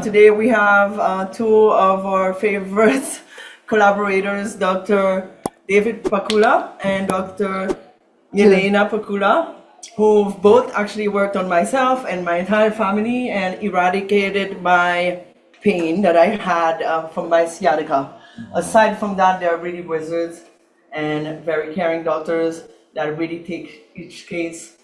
Today we have two of our favorite collaborators, Dr. David Pakula and Dr. Yelena Pakula, who've both actually worked on myself and my entire family and eradicated my pain that I had from my sciatica. Aside from that, they're really wizards and very caring doctors that really take each case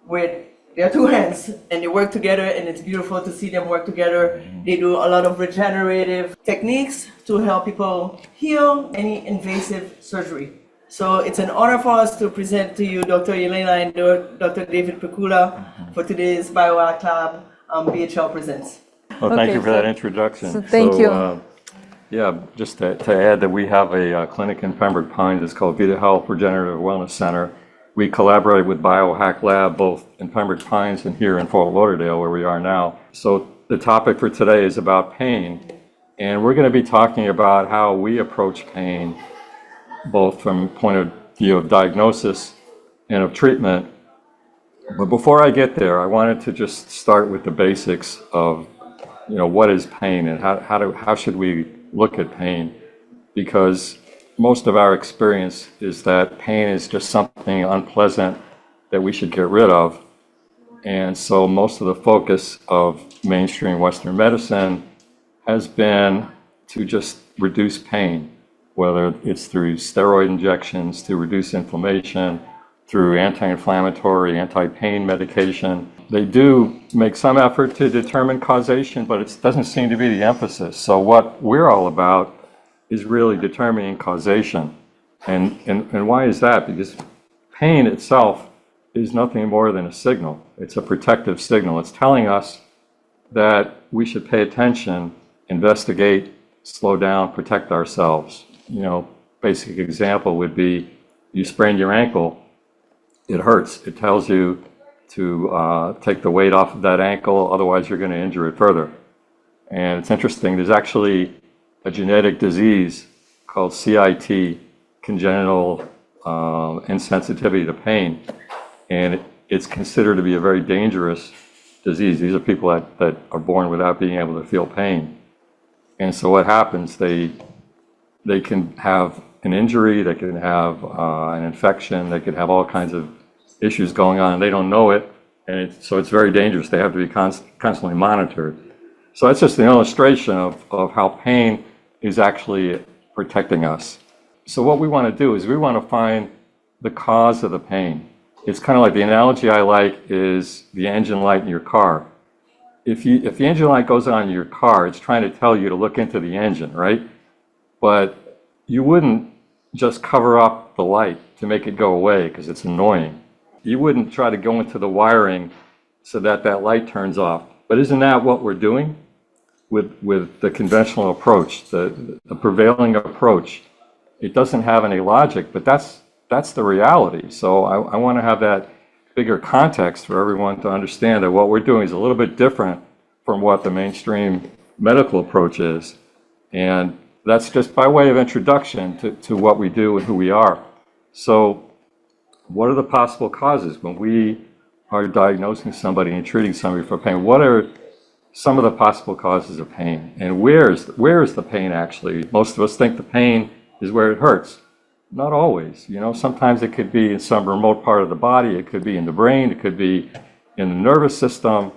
with their two hands and they work together, and it's beautiful to see them work together. They do a lot of regenerative techniques to help people heal any invasive surgery. So it's an honor for us to present to you Dr. Yelena and Dr. David Pakula for today's BioAct Lab BHL Presents. Well, thank you for that introduction. So thank you. Yeah, just to add that we have a clinic in Pembroke Pines. It's called Vita Health Regenerative Wellness Center. We collaborate with BioHack Lab both in Pembroke Pines and here in Fort Lauderdale, where we are now. So the topic for today is about pain, and we're going to be talking about how we approach pain, both from the point of view of diagnosis and of treatment. But before I get there, I wanted to just start with the basics of, what is pain and how should we look at pain, because most of our experience is that pain is just something unpleasant that we should get rid of. And so most of the focus of mainstream Western medicine has been to just reduce pain, whether it's through steroid injections to reduce inflammation, through anti-inflammatory, anti-pain medication. They do make some effort to determine causation, but it doesn't seem to be the emphasis. So what we're all about is really determining causation. And why is that? Because pain itself is nothing more than a signal. It's a protective signal. It's telling us that we should pay attention, investigate, slow down, protect ourselves. Basic example would be you sprain your ankle, it hurts. It tells you to take the weight off of that ankle, otherwise you're going to injure it further. And it's interesting, there's actually a genetic disease called CIT, congenital insensitivity to pain, and it's considered to be a very dangerous disease. These are people that are born without being able to feel pain. And so what happens, they can have an injury, they can have an infection, they could have all kinds of issues going on, and they don't know it, and so it's very dangerous. They have to be constantly monitored. So that's just an illustration of how pain is actually protecting us. So what we want to do is we want to find the cause of the pain. It's kind of like, the analogy I like is the engine light in your car. If the engine light goes on in your car, it's trying to tell you to look into the engine, right? But you wouldn't just cover up the light to make it go away because it's annoying. You wouldn't try to go into the wiring so that light turns off. But isn't that what we're doing with the conventional approach, the prevailing approach? It doesn't have any logic, but that's the reality. So I want to have that bigger context for everyone to understand that what we're doing is a little bit different from what the mainstream medical approach is. And that's just by way of introduction to what we do and who we are. So what are the possible causes when we are diagnosing somebody and treating somebody for pain? What are some of the possible causes of pain? And where is the pain actually? Most of us think the pain is where it hurts. Not always. Sometimes it could be in some remote part of the body. It could be in the brain. It could be in the nervous system.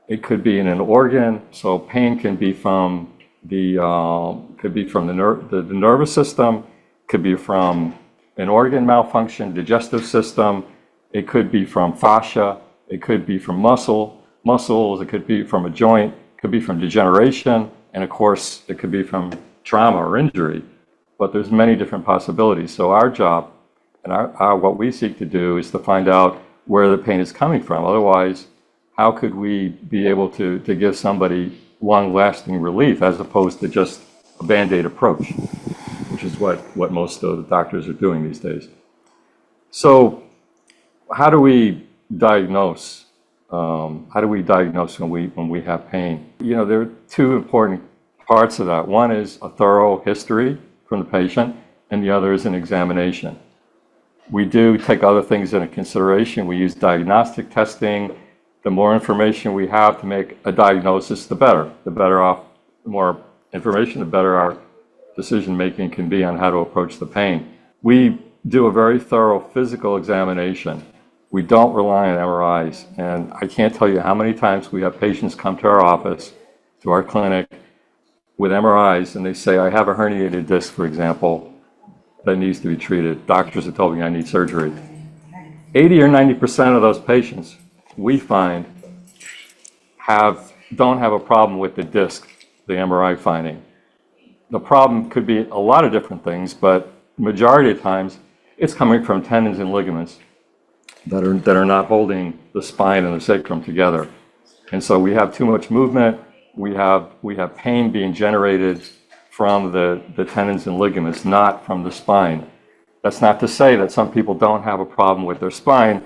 It could be in an organ. So pain can be from the nervous system. Could be from an organ malfunction, digestive system. It could be from fascia. It could be from muscles. It could be from a joint. It could be from degeneration. And of course, it could be from trauma or injury. But there's many different possibilities. So our job and what we seek to do is to find out where the pain is coming from. Otherwise, how could we be able to give somebody long-lasting relief as opposed to just a Band-Aid approach, which is what most of the doctors are doing these days. So how do we diagnose? When we have pain? There are two important parts of that. One is a thorough history from the patient, and the other is an examination. We do take other things into consideration. We use diagnostic testing the more information we have to make a diagnosis, the better. The better off, the more information, the better our decision making can be on how to approach the pain. We do a very thorough physical examination. We don't rely on MRIs, and I can't tell you how many times we have patients come to our office, to our clinic, with MRIs, and they say, I have a herniated disc, for example, that needs to be treated. Doctors have told me I need surgery. 80 or 90% of those patients, we find, don't have a problem with the disc, the MRI finding. The problem could be a lot of different things, but majority of times, it's coming from tendons and ligaments that are not holding the spine and the sacrum together. And so we have too much movement. We have pain being generated from the tendons and ligaments, not from the spine. That's not to say that some people don't have a problem with their spine,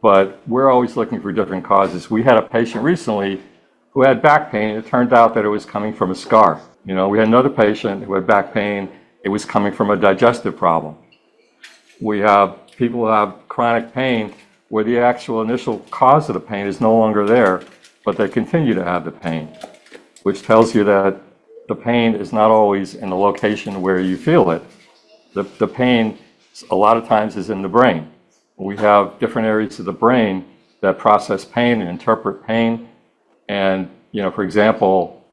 but we're always looking for different causes. We had a patient recently who had back pain, and it turned out that it was coming from a scar. We had another patient who had back pain. It was coming from a digestive problem. We have people who have chronic pain where the actual initial cause of the pain is no longer there, but they continue to have the pain, which tells you that the pain is not always in the location where you feel it. The pain, a lot of times, is in the brain. We have different areas of the brain that process pain and interpret pain. And, for example,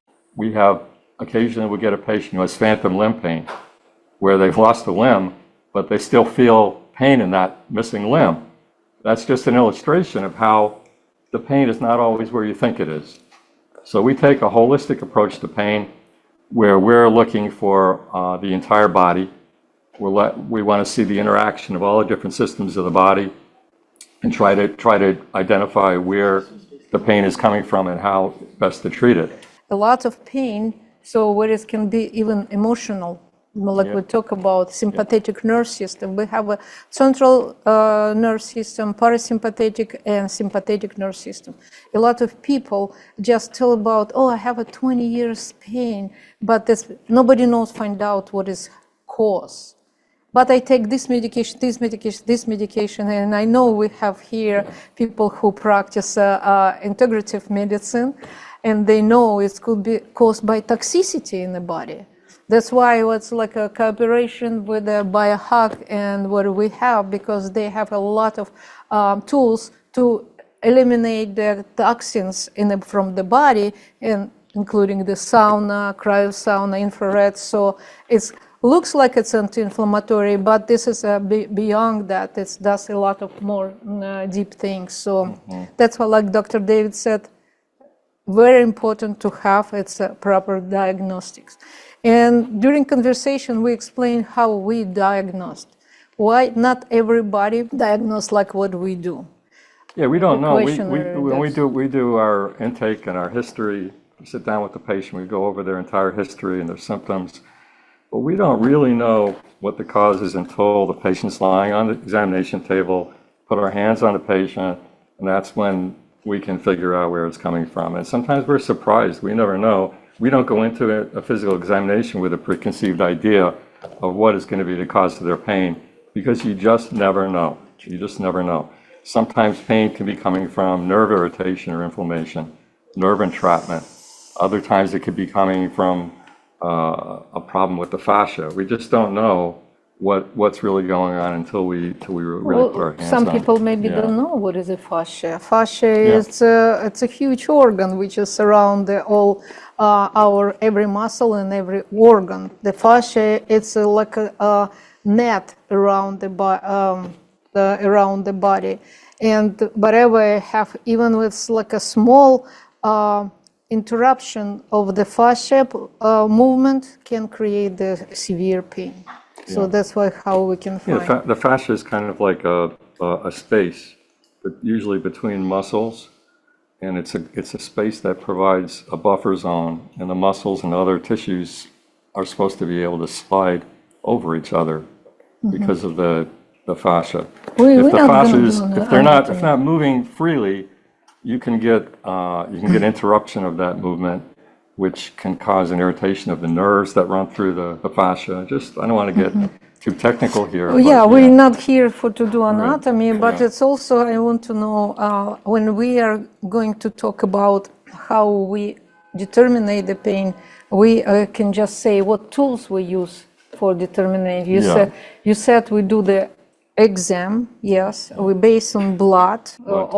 occasionally we get a patient who has phantom limb pain, where they've lost a limb, but they still feel pain in that missing limb. That's just an illustration of how the pain is not always where you think it is. So we take a holistic approach to pain, where we're looking for the entire body. We want to see the interaction of all the different systems of the body and try to identify where the pain is coming from and how best to treat it. A lot of pain, so where it can be even emotional. Like we talk about sympathetic nerve system. We have a central nerve system, parasympathetic and sympathetic nerve system. A lot of people just tell about, I have a 20 years pain, but nobody knows, find out what is cause. But I take this medication, this medication, and I know we have here people who practice integrative medicine, and they know it could be caused by toxicity in the body. That's why it's like a cooperation with the biohack and what we have, because they have a lot of tools to eliminate the toxins from the body, and including the sauna, cryosauna, infrared. So it looks like it's anti-inflammatory, but this is beyond that. It does a lot of more deep things. So that's why, like Dr. David said, very important to have proper diagnostics. And during conversation, we explain how we diagnosed. Why not everybody diagnose like what we do? Yeah, we don't know. When we do our intake and our history, we sit down with the patient, we go over their entire history and their symptoms, but we don't really know what the cause is until the patient's lying on the examination table, put our hands on the patient, and that's when we can figure out where it's coming from. And sometimes we're surprised. We never know. We don't go into a physical examination with a preconceived idea of what is going to be the cause of their pain, because you just never know. You just never know. Sometimes pain can be coming from nerve irritation or inflammation, nerve entrapment. Other times it could be coming from a problem with the fascia. We just don't know what's really going on until we really put our hands on it. Some people maybe don't know what is a fascia. Fascia is it's a huge organ which is around our every muscle and every organ. The fascia, it's like a net around the body, and whatever I have, even with like a small interruption of the fascia movement, can create the severe pain. So that's how we can find. The fascia is kind of like a space, but usually between muscles, and it's a space that provides a buffer zone, and the muscles and other tissues are supposed to be able to slide over each other because of the fascia. If they're not moving freely, you can get interruption of that movement, which can cause an irritation of the nerves that run through the fascia. I don't want to get too technical here. Oh, yeah, we're not here to do anatomy, but Yeah. it's also, I want to know, when we are going to talk about how we determine the pain, we can just say what tools we use for determining. You said we do the exam, yes, we based on blood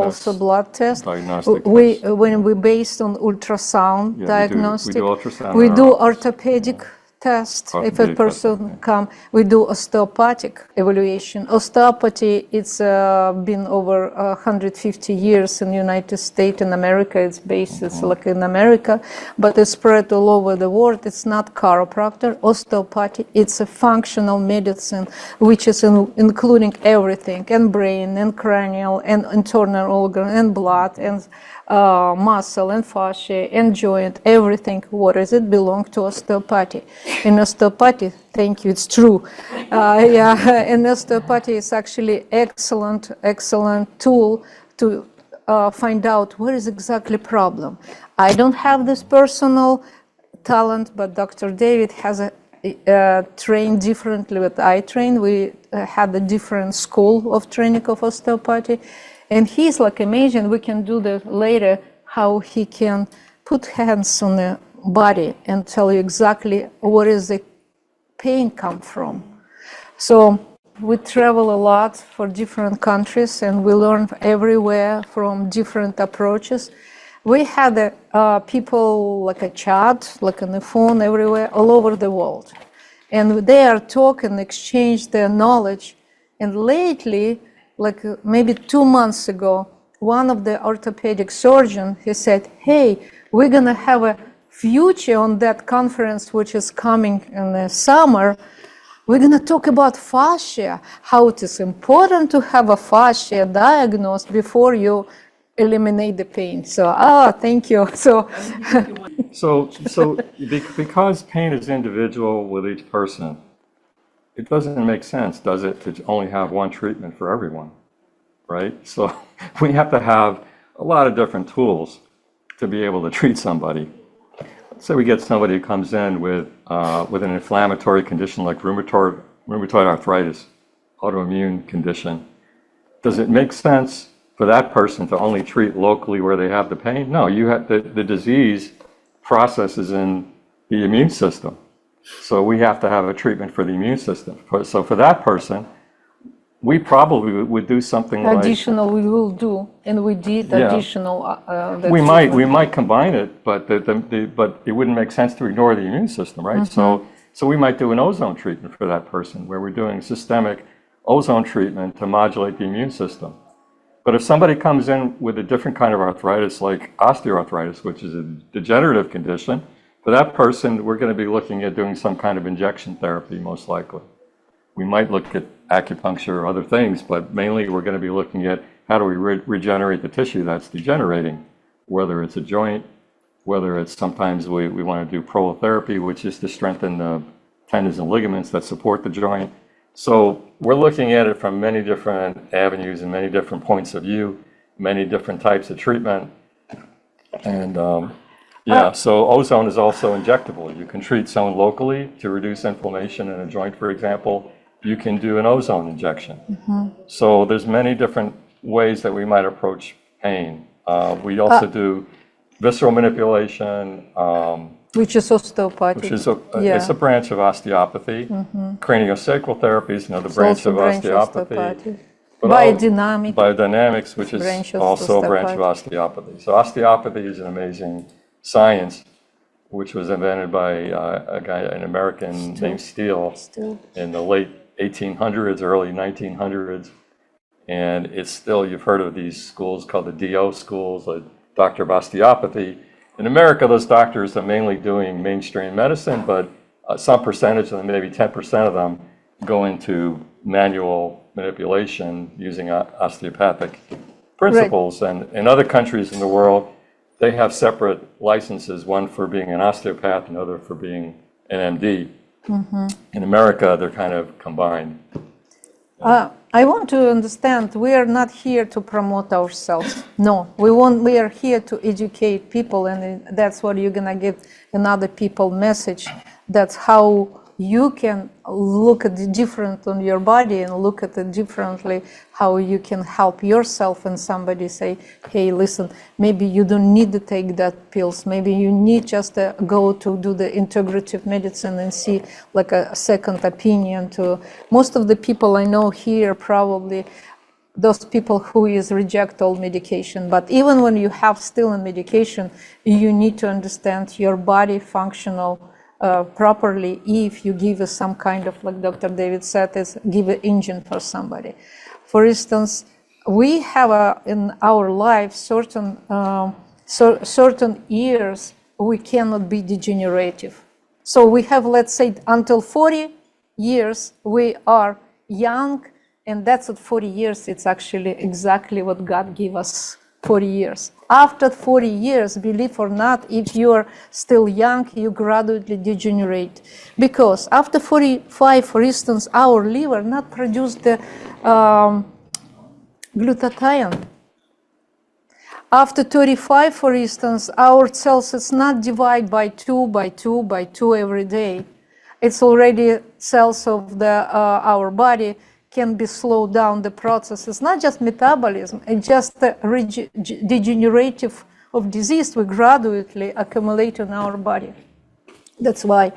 also tests, blood test. diagnostic tests. tests. When we based on ultrasound diagnostic, we do ultrasound we in our do office. Orthopedic test. If a Orthopedic person testing, come, we do osteopathic evaluation. Osteopathy, it's been over 150 years in the United States and America. It's based, it's like in America, but it's spread all over the world. It's not chiropractor. Osteopathy, it's a functional medicine, which is including everything, and brain, and cranial, and internal organ, and blood, and muscle, and fascia, and joint, everything. What is it? Belong to osteopathy. In osteopathy, thank you, it's true. And osteopathy is actually excellent tool to find out what is exactly problem. I don't have this personal talent, but Dr. David has trained differently what I trained. We had a different school of training of osteopathy. And he's like amazing. We can do that later, how he can put hands on the body and tell you exactly where is the pain come from. So we travel a lot for different countries and we learn everywhere from different approaches. We had people like a chat, like on the phone, everywhere, all over the world. And they are talking, exchange their knowledge. And lately, like maybe 2 months ago, one of the orthopedic surgeons, he said, hey, we're gonna have a future on that conference, which is coming in the summer. We're gonna talk about fascia, how it is important to have a fascia diagnosed before you eliminate the pain. So, thank you. Because pain is individual with each person, it doesn't make sense, does it, to only have one treatment for everyone, right? So we have to have a lot of different tools to be able to treat somebody. Let's say we get somebody who comes in with an inflammatory condition like rheumatoid arthritis, autoimmune condition. Does it make sense for that person to only treat locally where they have the pain? No, you have the disease processes in the immune system. So we have to have a treatment for the immune system. So for that person, we probably would do something additional we will do, and we did additional. We might combine it, but but it wouldn't make sense to ignore the immune system, right? So we might do an ozone treatment for that person, where we're doing systemic ozone treatment to modulate the immune system. But if somebody comes in with a different kind of arthritis, like osteoarthritis, which is a degenerative condition, for that person, we're going to be looking at doing some kind of injection therapy, most likely. We might look at acupuncture or other things, but mainly we're going to be looking at how do we regenerate the tissue that's degenerating, whether it's a joint, whether it's sometimes we want to do prolotherapy, which is to strengthen the tendons and ligaments that support the joint. So we're looking at it from many different avenues and many different points of view, many different types of treatment. And so ozone is also injectable. You can treat someone locally to reduce inflammation in a joint, for example. You can do an ozone injection. So there's many different ways that we might approach pain. We also do visceral manipulation, which is osteopathic. Which is it's a branch of osteopathy. Craniosacral therapy is another branch of osteopathy. Biodynamics, which is also a branch of osteopathy. So osteopathy is an amazing science, which was invented by an American named Steele in the late 1800s, early 1900s. And it's still, you've heard of these schools called the DO schools, the Doctor of Osteopathy. In America, those doctors are mainly doing mainstream medicine, but some percentage of them, maybe 10% of them, go into manual manipulation using osteopathic principles. Right. And in other countries in the world, they have separate licenses, one for being an osteopath, another for being an MD. In America, they're kind of combined. I want to understand, we are not here to promote ourselves. No, we are here to educate people, and that's what you're gonna give another people message. That's how you can look at the different on your body and look at it differently, how you can help yourself. And somebody say, hey, listen, maybe you don't need to take that pills. Maybe you need just to go to do the integrative medicine and see like a second opinion. To most of the people I know here, probably those people who is reject all medication. But even when you have still a medication, you need to understand your body functional properly. If you give some kind of, like Dr. David said, is give an engine for somebody. For instance, we have in our life certain years we cannot be degenerative. So we have, let's say, until 40 years we are young. And that's at 40 years, it's actually exactly what God gave us, 40 years. After 40 years, believe or not, if you're still young, you gradually degenerate. Because after 45, for instance, our liver not produce the glutathione. After 35, for instance, our cells, it's not divide by two every day. It's already cells of our body can be slowed down the process. It's not just metabolism, it's just the degenerative of disease we gradually accumulate in our body. That's why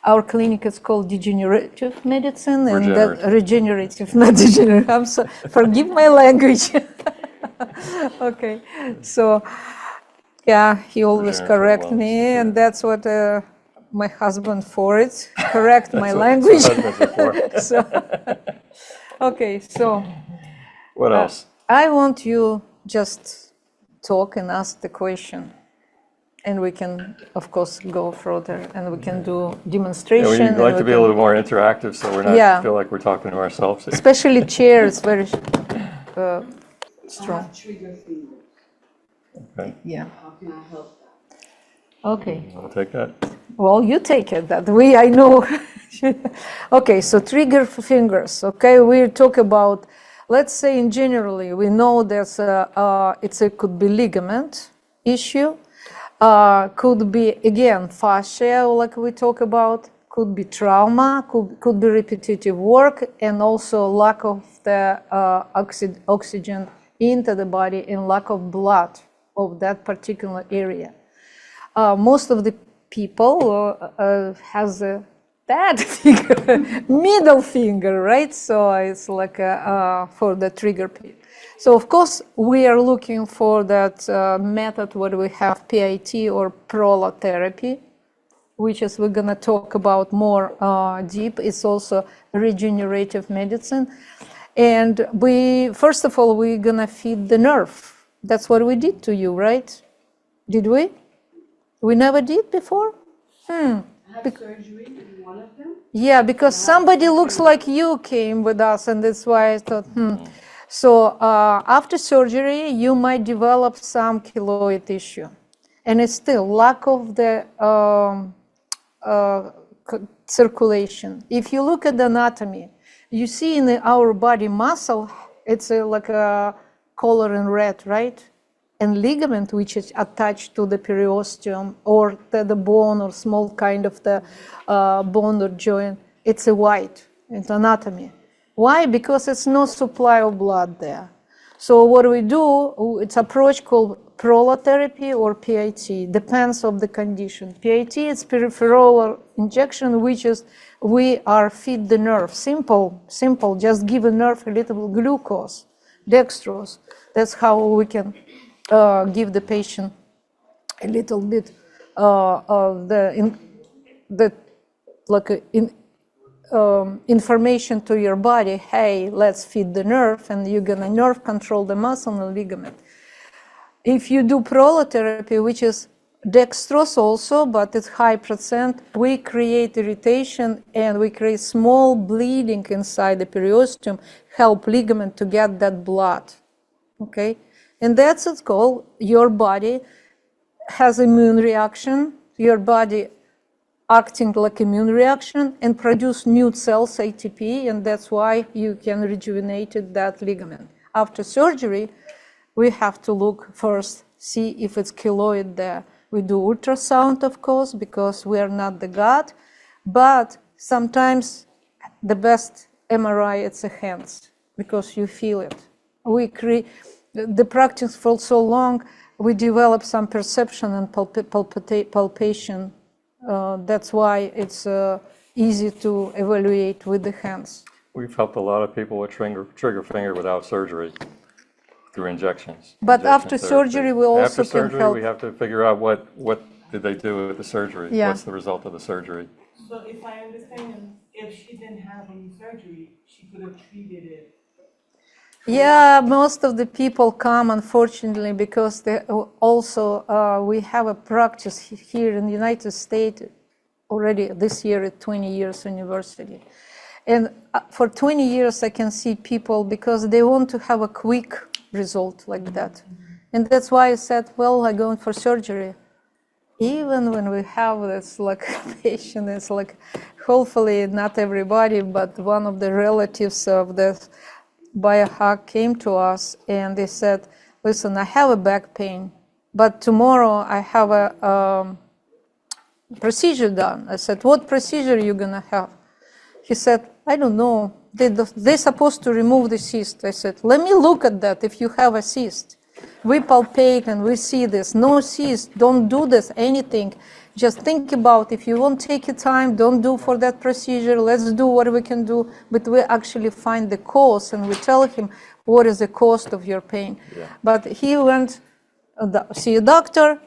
our clinic is called degenerative medicine and regenerative, not degenerative. Forgive my language. Okay, so yeah, he always correct me, and that's what my husband for it, correct my language. So, okay, so what else? I want you just talk and ask the question, and we can, of course, go further, and we can do demonstration. Yeah, we'd like to be a little more interactive, so we're not feel like we're talking to ourselves. Especially chair is very strong. Trigger finger. Okay. Yeah. How can I help that? Okay. I'll take that. Well, you take it that way, I know. Okay, so trigger fingers. Okay, we talk about, let's say in generally, we know there's could be ligament issue, could be, again, fascia, like we talk about, could be trauma, could be repetitive work, and also lack of the oxygen into the body and lack of blood of that particular area. Most of the people has a bad finger, middle finger, right? So it's like for the trigger. So of course we are looking for that method what we have PIT or prolotherapy, which is we're gonna talk about more deep. It's also regenerative medicine. And first of all, we're gonna feed the nerve. That's what we did to you, right? Did we? We never did before? I had surgery in one of them. Yeah, because somebody looks like you came with us, and that's why I thought, So after surgery, you might develop some keloid issue. And it's still lack of the circulation. If you look at the anatomy, you see in our body muscle, it's like a color in red, right? And ligament, which is attached to the periosteum or the bone or small kind of the bone or joint, it's a white. It's anatomy. Why? Because it's no supply of blood there. So what we do, it's approach called prolotherapy or PIT, depends on the condition. PIT is peripheral injection, which is we are feed the nerve. Simple, just give a nerve a little glucose, dextrose. That's how we can give the patient a little bit of information to your body. Hey, let's feed the nerve, and you're gonna nerve control the muscle and ligament. If you do prolotherapy, which is dextrose also, but it's high percent, we create irritation and we create small bleeding inside the periosteum, help ligament to get that blood. Okay, and that's its goal. Your body has immune reaction, your body acting like immune reaction and produce new cells, ATP, and that's why you can rejuvenate that ligament. After surgery, we have to look first, see if it's keloid there. We do ultrasound, of course, because we are not the God, but sometimes the best MRI, it's the hands, because you feel it. The practice for so long, we develop some perception and palpation. That's why it's easy to evaluate with the hands. We've helped a lot of people with trigger finger without surgery through injections. But injection after therapy. surgery, we also After can surgery, help. we have to figure out what did they do with the surgery? Yeah. What's the result of the surgery? So if I understand, if she didn't have any surgery, she could have treated it. Yeah, most of the people come, unfortunately, because they also we have a practice here in the United States already this year at 20 years university. And for 20 years, I can see people because they want to have a quick result like that. And that's why I said, well, I'm going for surgery. Even when we have this like patient, it's like, hopefully not everybody, but one of the relatives of the biohack came to us and they said, listen, I have a back pain, but tomorrow I have a procedure done. I said, what procedure are you gonna have? He said, I don't know. They're supposed to remove the cyst. I said, let me look at that if you have a cyst. We palpate and we see this. No cyst, don't do this, anything. Just think about if you won't take your time, don't do for that procedure. Let's do what we can do. But we actually find the cause and we tell him what is the cost of your pain. Yeah. But he went see a doctor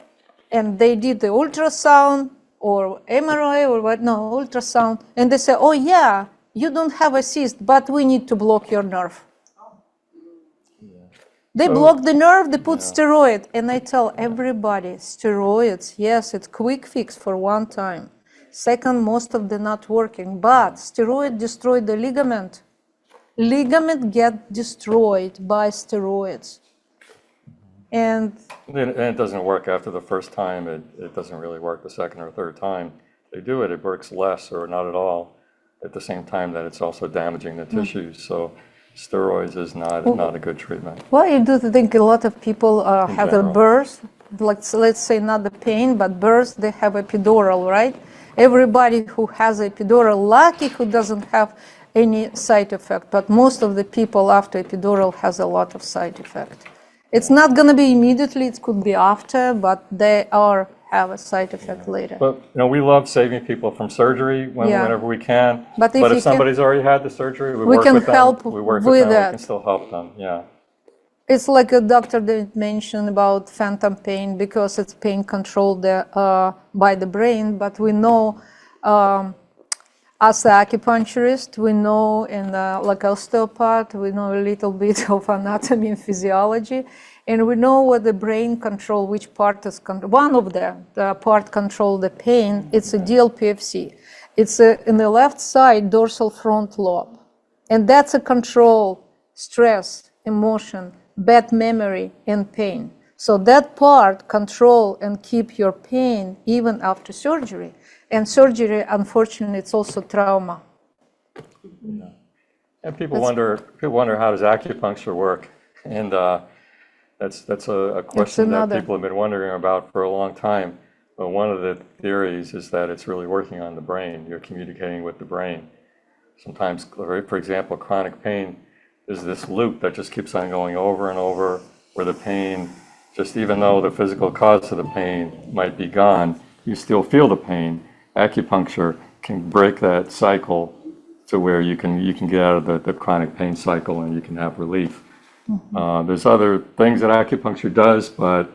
and they did the ultrasound or MRI or what, no, ultrasound. And they say, oh yeah, you don't have a cyst, but we need to block your nerve. They block the nerve, they put steroid. And I tell everybody, steroids, yes, it's quick fix for one time. Second, most of them not working, but steroid destroy the ligament. Ligament get destroyed by steroids. And it doesn't work after the first time. It doesn't really work the second or third time they do it. It works less or not at all at the same time that it's also damaging the tissues. So steroids is not a good treatment. Why do you think a lot of people have a general. birth, like let's say not the pain, but birth, they have epidural, right? Everybody who has epidural, lucky who doesn't have any side effect, but most of the people after epidural has a lot of side effect. It's not going to be immediately, it could be after, but they have a side effect later. But we love saving people from surgery whenever we can. But if somebody's already had the surgery, we work can with them. help We work with with them. that. We can still help them. Yeah. It's like a doctor that mentioned about phantom pain because it's pain controlled by the brain, but we know as an acupuncturist, we know like osteopath, we know a little bit of anatomy and physiology, and we know what the brain control, which part is one of the part control the pain. It's a DLPFC. It's in the left side dorsal front lobe, and that's a control stress, emotion, bad memory, and pain. So that part control and keep your pain even after surgery. And surgery, unfortunately, it's also trauma. Yeah. And people wonder how does acupuncture work, and that's a question that people have been wondering about for a long time. But one of the theories is that it's really working on the brain. You're communicating with the brain. Sometimes, for example, chronic pain is this loop that just keeps on going over and over, where the pain, just even though the physical cause of the pain might be gone, you still feel the pain. Acupuncture can break that cycle to where you can get out of the chronic pain cycle and you can have relief. Mm-hmm. There's other things that acupuncture does, but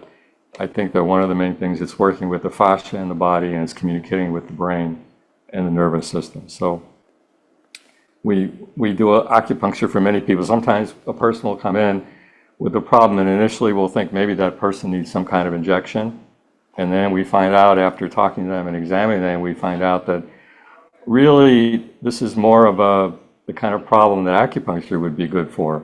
I think that one of the main things, it's working with the fascia in the body and it's communicating with the brain and the nervous system. So we do acupuncture for many people. Sometimes a person will come in with a problem and initially we'll think maybe that person needs some kind of injection. And then we find out after talking to them and examining them, we find out that really this is more of the kind of problem that acupuncture would be good for.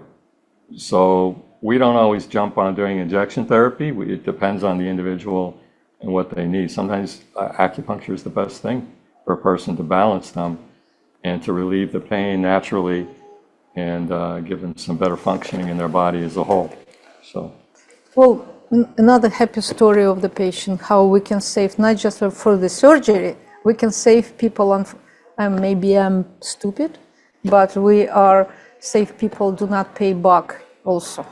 So we don't always jump on doing injection therapy. It depends on the individual and what they need. Sometimes acupuncture is the best thing for a person to balance them and to relieve the pain naturally and give them some better functioning in their body as a whole. So. Well, another happy story of the patient, how we can save, not just for the surgery, we can save people Maybe I'm stupid, but we are safe people, do not pay back also.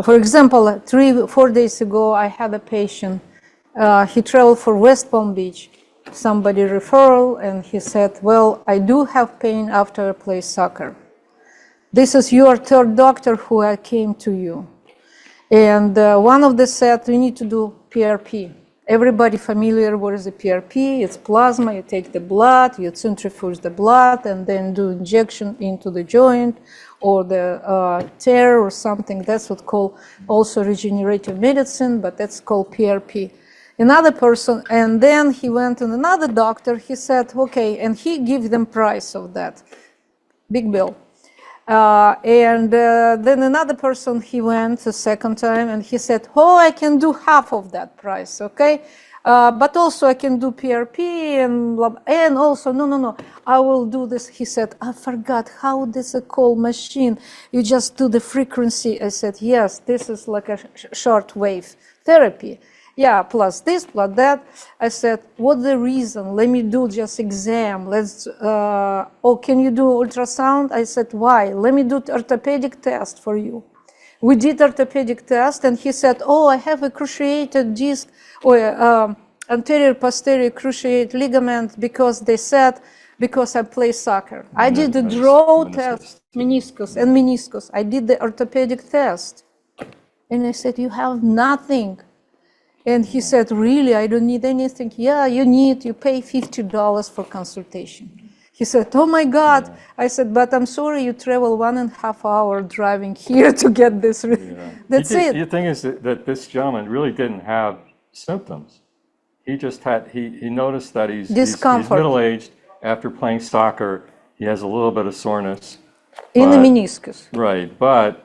For example, 3-4 days ago, I had a patient. He traveled for West Palm Beach. Somebody referral, and he said, well, I do have pain after I play soccer. This is your third doctor who came to you. And one of them said, you need to do PRP. Everybody familiar with the PRP, it's plasma, you take the blood, you centrifuge the blood, and then do injection into the joint or the tear or something. That's what called also regenerative medicine, but that's called PRP. Another person, and then he went to another doctor, he said, okay, and he gave them price of that, big bill. Then another person, he went the second time and he said, oh, I can do half of that price, okay? But also I can do PRP and also, no, I will do this. He said, I forgot how this is called machine. You just do the frequency. I said, yes, this is like a short wave therapy. Yeah, plus this, plus that. I said, what's the reason? Let me do just exam. Oh, can you do ultrasound? I said, why? Let me do orthopedic test for you. We did orthopedic test, and he said, oh, I have a cruciated disc or anterior posterior cruciate ligament because they said, because I play soccer. I did the draw test, meniscus. I did the orthopedic test. And I said, you have nothing. And he said, really, I don't need anything. Yeah, you pay $50 for consultation. He said, oh my God. Yeah. I said, but I'm sorry, you travel 1.5 hours driving here to get this. Yeah. That's it. The thing is that this gentleman really didn't have symptoms. He just had, he noticed that he's middle-aged. After playing soccer, he has a little bit of soreness. In the meniscus. Right, but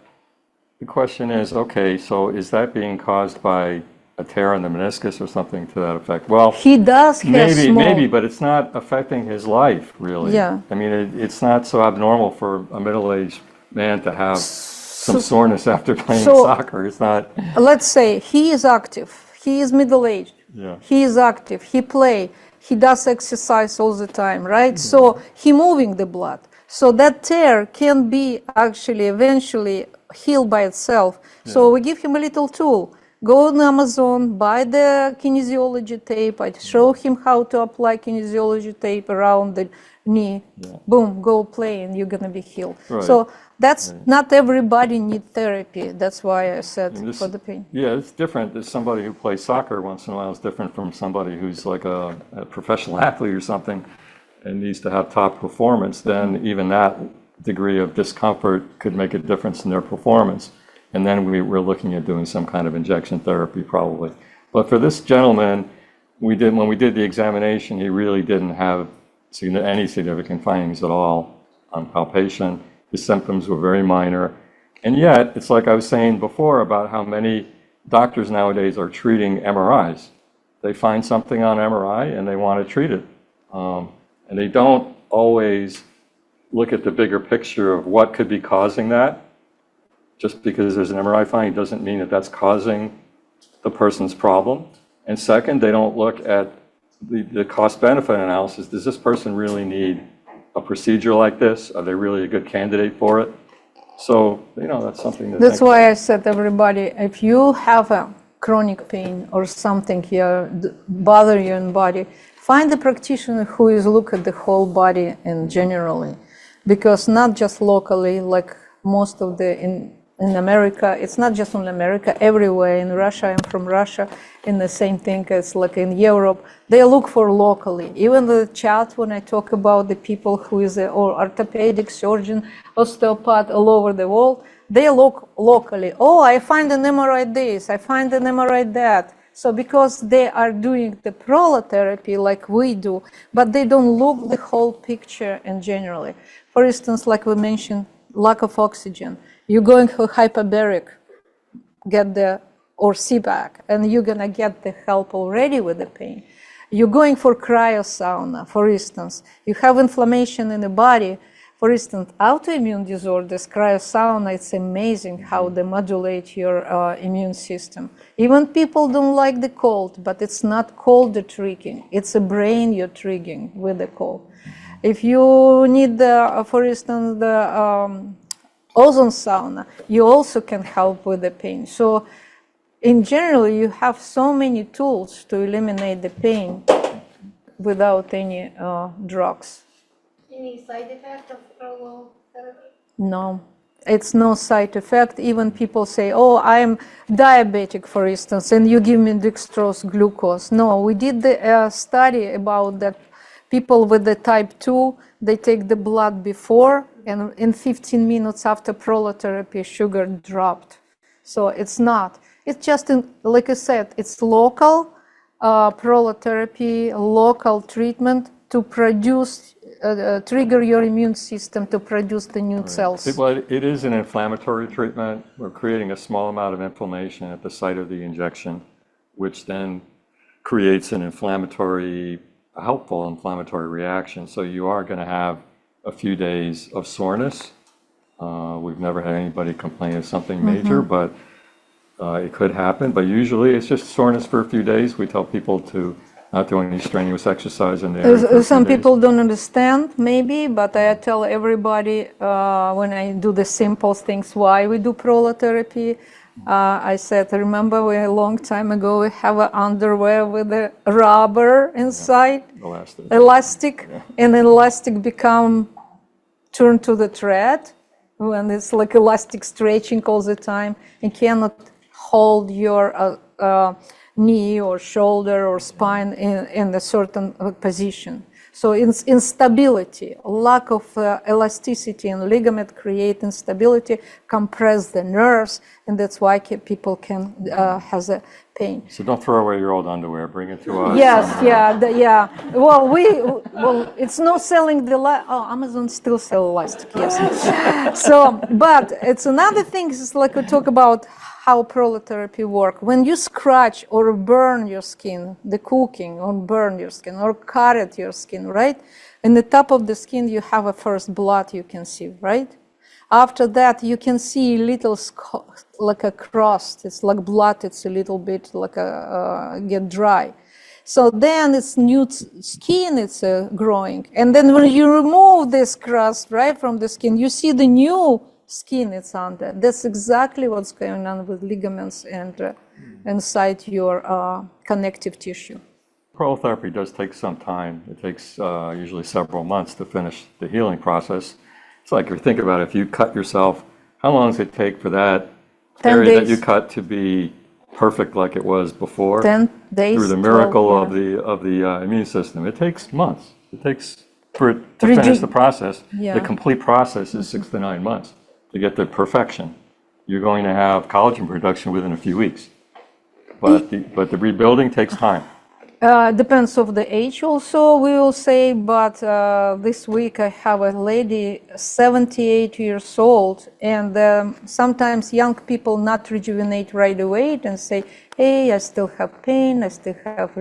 the question is, okay, so is that being caused by a tear in the meniscus or something to that effect? Well, he does have maybe, but it's not affecting his life, really. Yeah. I mean, it's not so abnormal for a middle-aged man to have some soreness after playing soccer. It's not. Let's say he is active. He is middle-aged. Yeah. He is active. He play. He does exercise all the time, right? Mm-hmm. So he moving the blood. So that tear can be actually eventually healed by itself. Yeah. So we give him a little tool. Go on Amazon, buy the kinesiology tape. I show him how to apply kinesiology tape around the knee. Yeah. Boom, go play, and you're gonna be healed. Right. So that's not everybody need therapy. That's why I said for the pain. Yeah, it's different. There's somebody who plays soccer once in a while is different from somebody who's like a professional athlete or something and needs to have top performance. Then even that degree of discomfort could make a difference in their performance. And then we're looking at doing some kind of injection therapy probably. But for this gentleman, when we did the examination, he really didn't have any significant findings at all on palpation. His symptoms were very minor. And yet, it's like I was saying before about how many doctors nowadays are treating MRIs. They find something on MRI and they want to treat it. And they don't always look at the bigger picture of what could be causing that. Just because there's an MRI finding doesn't mean that that's causing the person's problem. And second, they don't look at the cost-benefit analysis. Does this person really need a procedure like this? Are they really a good candidate for it? So, that's something to That's why I said everybody, if you have a chronic pain or something here bother you in body, find a practitioner who is look at the whole body and generally. Because not just locally, like most of in America, it's not just in America, everywhere. In Russia, I'm from Russia, and the same thing as like in Europe, they look for locally. Even the chat, when I talk about the people who is or orthopedic surgeon, osteopath all over the world, they look locally. Oh, I find an MRI this, I find an MRI that. So because they are doing the prolotherapy like we do, but they don't look the whole picture in generally. For instance, like we mentioned, lack of oxygen. You're going for hyperbaric, or CPAP, and you're gonna get the help already with the pain. You're going for cryosauna, for instance. You have inflammation in the body. For instance, autoimmune disorders, cryosauna, it's amazing how they modulate your immune system. Even people don't like the cold, but it's not cold you're triggering. It's a brain you're triggering with the cold. If you need, for instance, the ozone sauna, you also can help with the pain. So in general, you have so many tools to eliminate the pain without any drugs. Any side effect of prolotherapy? No, it's no side effect. Even people say, oh, I'm diabetic, for instance, and you give me dextrose glucose. No, we did the study about that people with the type 2, they take the blood before, and in 15 minutes after prolotherapy, sugar dropped. So it's not. It's just, like I said, it's local prolotherapy, local treatment to produce, trigger your immune system to produce the new cells. Well, it is an inflammatory treatment. We're creating a small amount of inflammation at the site of the injection, which then creates an inflammatory, a helpful inflammatory reaction. So you are going to have a few days of soreness. We've never had anybody complain of something major, but it could happen. But usually it's just soreness for a few days. We tell people to not do any strenuous exercise in the area for a few Some days. people don't understand, maybe, but I tell everybody when I do the simple things why we do prolotherapy. I said, remember, a long time ago, we have an underwear with a rubber inside, elastic, and elastic turn to the thread when it's like elastic stretching all the time. You cannot hold your knee or shoulder or spine in a certain position. So instability, lack of elasticity in ligament create instability, compress the nerves, and that's why people can has a pain. So don't throw away your old underwear. Bring it to us. Yes, yeah. Well, it's no selling the Amazon still sell elastic. Yes. So, but it's another thing. Is like we talk about how prolotherapy work. When you scratch or burn your skin, the cooking, or burn your skin, or cut at your skin, right? In the top of the skin, you have a first blood you can see, right? After that, you can see little like a crust. It's like blood. It's a little bit like get dry. So then it's new skin. It's growing, and then when you remove this crust right from the skin, you see the new skin it's under. That's exactly what's going on with ligaments and inside your connective tissue. Prolotherapy does take some time. It takes usually several months to finish the healing process. It's like, if you think about it, if you cut yourself, how long does it take for that 10 area days. that you cut to be perfect like it was before? 10 days. Through the miracle 12, of the immune system. It takes months. It takes, to finish the process, the complete process is 6 to 9 months to get to perfection. You're going to have collagen production within a few weeks. But the rebuilding takes time. Depends of the age also, we will say, but this week I have a lady, 78 years old, and sometimes young people not rejuvenate right away and say, hey, I still have pain, I still have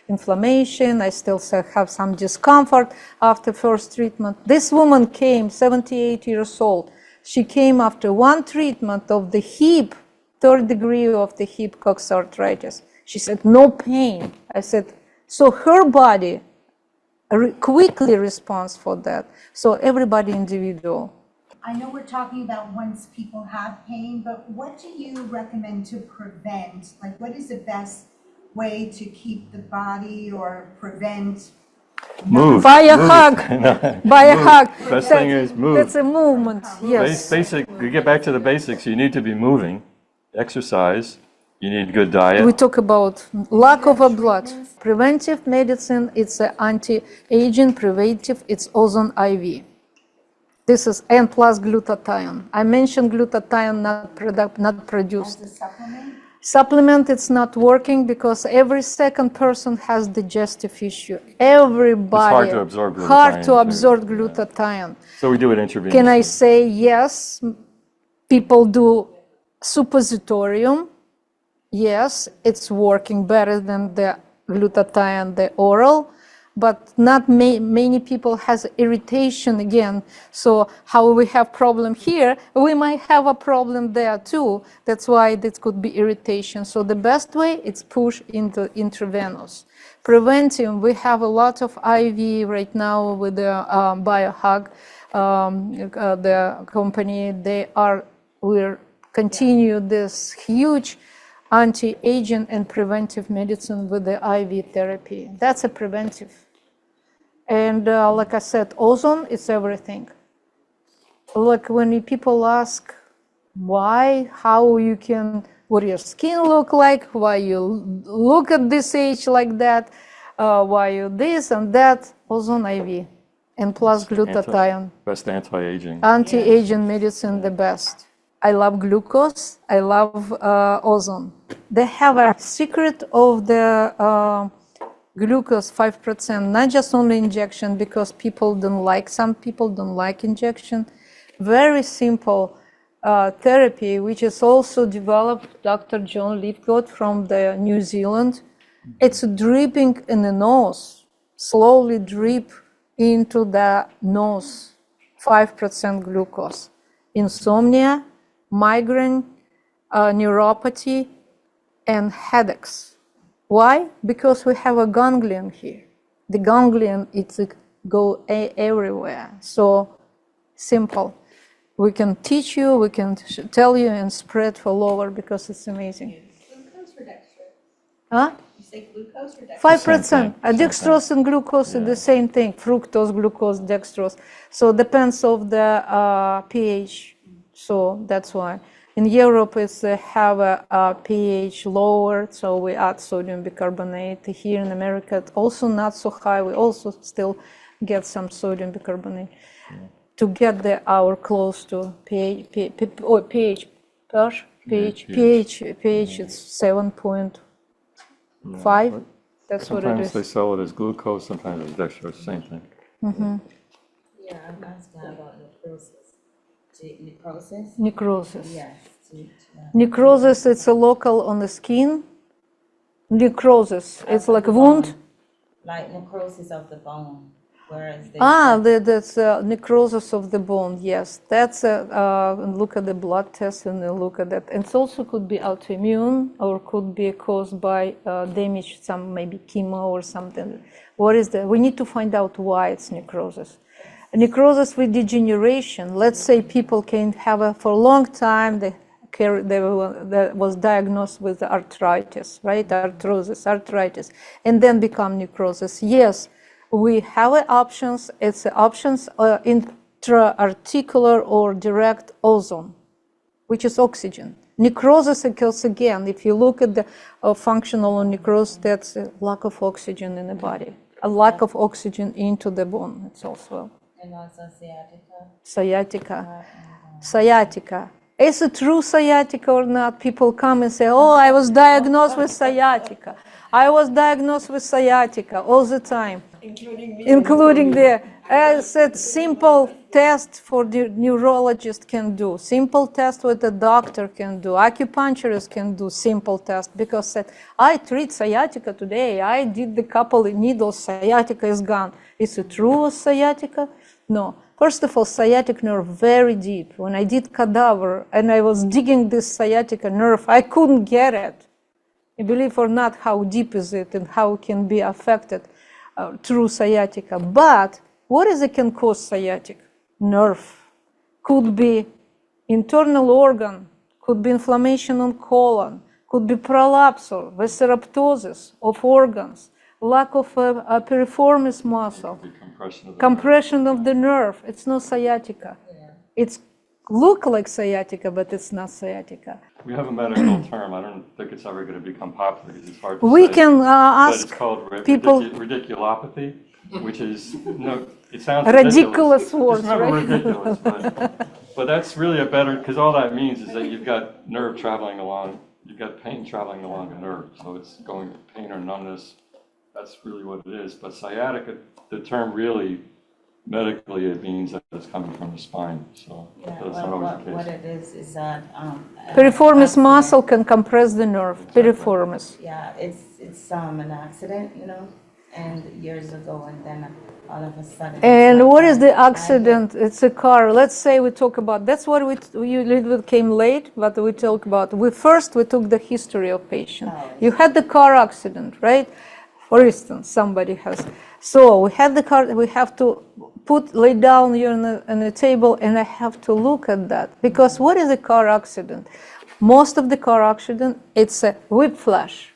inflammation, I still have some discomfort after first treatment. This woman came, 78 years old. She came after one treatment of the hip, third degree of the hip coxarthritis. She said, no pain. I said, so her body quickly responds for that. So everybody individual. I know we're talking about once people have pain, but what do you recommend to prevent? Like, what is the best way to keep the body or prevent? Move. By a hug. By a hug. Best thing is move. That's a movement, yes. You get back to the basics, you need to be moving, exercise, you need good diet. We talk about lack of a blood. Preventive medicine, it's an anti-aging. Preventive, it's ozone IV. This is N plus glutathione. I mentioned glutathione not produced. As a supplement? Supplement, it's not working because every second person has digestive issue. Everybody. It's hard to absorb glutathione. Hard to absorb glutathione. So we do it intravenously. Can I say yes? People do suppositorium. Yes, it's working better than the glutathione, the oral. but not many people has irritation again. So how we have problem here, we might have a problem there too. That's why this could be irritation. So the best way is push into intravenous. Preventive, we have a lot of IV right now with the Biohug, the company. We're continue this huge anti-aging and preventive medicine with the IV therapy. That's a preventive. And like I said, ozone is everything. Like when people ask why, how you can, what your skin look like, why you look at this age like that, why you this and that, ozone IV, and plus glutathione. Best anti-aging. Anti-aging medicine, the best. I love glucose, I love ozone. They have a secret of the glucose 5%, not just only injection, because some people don't like injection. Very simple therapy, which is also developed Dr. John Lithgow from the New Zealand. It's dripping in the nose, slowly drip into the nose, 5% glucose. Insomnia, migraine, neuropathy, and headaches. Why? Because we have a ganglion here. The ganglion, go everywhere. So simple. We can teach you, we can tell you and spread all over because it's amazing. Glucose or dextrose? Huh? You say glucose or dextrose? 5%. Dextrose and glucose is the same thing. Fructose, glucose, dextrose. So depends of the pH. So that's why. In Europe, it's have a pH lower, so we add sodium bicarbonate. Here in America, it's also not so high. We also still get some sodium bicarbonate to get our close to pH. pH is 7.5. That's what it Sometimes is. they sell it as glucose, sometimes it's dextrose, same thing. Yeah, I'm asking about necrosis. Necrosis? Necrosis. Yes. Necrosis, it's a local on the skin. Necrosis, it's like a wound. Like necrosis of the bone, whereas they That's necrosis of the bone, yes. That's look at the blood test and look at that. And it also could be autoimmune or could be caused by damage, some maybe chemo or something. What is that? We need to find out why it's necrosis. Necrosis with degeneration. Let's say people can have for a long time, they was diagnosed with arthritis, right? Arthritis, and then become necrosis. Yes, we have options. It's options intra-articular or direct ozone, which is oxygen. Necrosis occurs again. If you look at the functional necrosis, that's a lack of oxygen in the body, a lack of oxygen into the bone. It's also. and also sciatica. Sciatica. Is it true sciatica or not? People come and say, oh, I was diagnosed with sciatica. I was diagnosed with sciatica all the time. Including the simple test for the neurologist can do. Simple test what the doctor can do. Acupuncturist can do simple test because said, I treat sciatica today. I did the couple of needles. Sciatica is gone. Is it true sciatica? No. First of all, sciatic nerve very deep. When I did cadaver and I was digging this sciatica nerve, I couldn't get it. You believe or not, how deep is it and how it can be affected through sciatica. But what is it can cause sciatic? Nerve. Could be internal organ, could be inflammation on colon, could be prolapse or visceraptosis of organs, lack of piriformis muscle, compression of the nerve. It's not sciatica. It's look like sciatica, but it's not sciatica. We have a medical term. I don't think it's ever going to become popular because it's hard to We say. can But ask it's called people. radiculopathy, which is, it sounds Ridiculous words, Just remember right? ridiculous, but that's really a better, because all that means is that you've got nerve traveling along, you've got pain traveling along a nerve, so it's going pain or numbness. That's really what it is. But sciatica, the term really, medically, it means that it's coming from the spine. So that's not always the case. What it is that Piriformis muscle can compress the nerve. Piriformis. Yeah, it's an accident, and years ago, and then all of a sudden. it's And like what is the I get- accident? It's a car. Let's say we talk about, that's what we a little bit came late, but we talk about, we took the history of patient. Oh, You had the car accident, right? For instance, somebody has. So we had the car, we have to lay down you on the table, and I have to look at that. Because what is a car accident? Most of the car accident, it's a whiplash.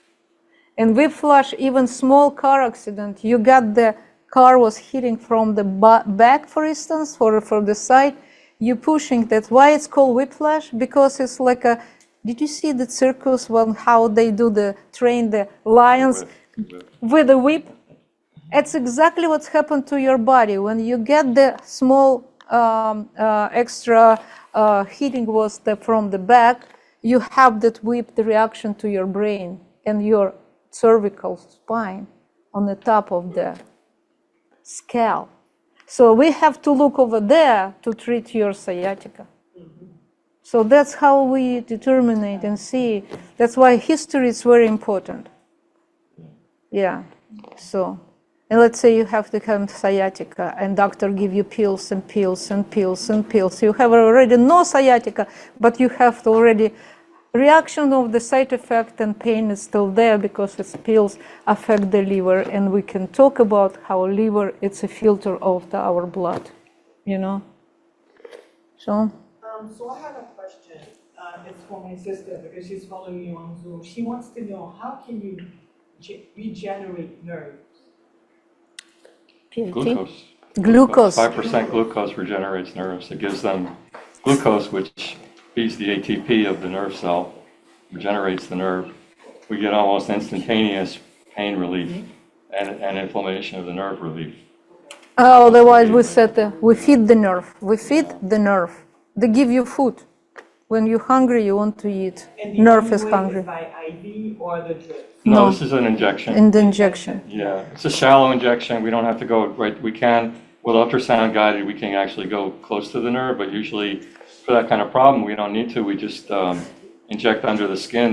And whiplash, even small car accident, you got the car was hitting from the back, for instance, or from the side, you pushing. That's why it's called whiplash, because it's like a, did you see the circus when how they do train the lions with a whip? It's exactly what's happened to your body. When you get the small extra hitting was from the back, you have that whip, the reaction to your brain and your cervical spine on the top of the scalp. So we have to look over there to treat your sciatica. So that's how we determine it and see. That's why history is very important. Yeah. So, and let's say you have to have sciatica, and doctor give you pills and pills and pills and pills. You have already no sciatica, but you have already reaction of the side effect, and pain is still there because its pills affect the liver, and we can talk about how liver it's a filter of our blood, you know. So So I have a question. It's for my sister because she's following you on Zoom. She wants to know how can you regenerate nerves? Glucose. 5% glucose regenerates nerves. It gives them glucose, which feeds the ATP of the nerve cell, regenerates the nerve. We get almost instantaneous pain relief and inflammation of the nerve relief. Oh, otherwise we said we feed the nerve. We feed the nerve. They give you food. When you're hungry, you want to eat. And the Nerve only is way hungry. is by IV or the drip? No, No. this is an injection. In the injection. Yeah, it's a shallow injection. We don't have to go right. We can, with ultrasound guided, we can actually go close to the nerve, but usually for that kind of problem, we don't need to. We just inject under the skin,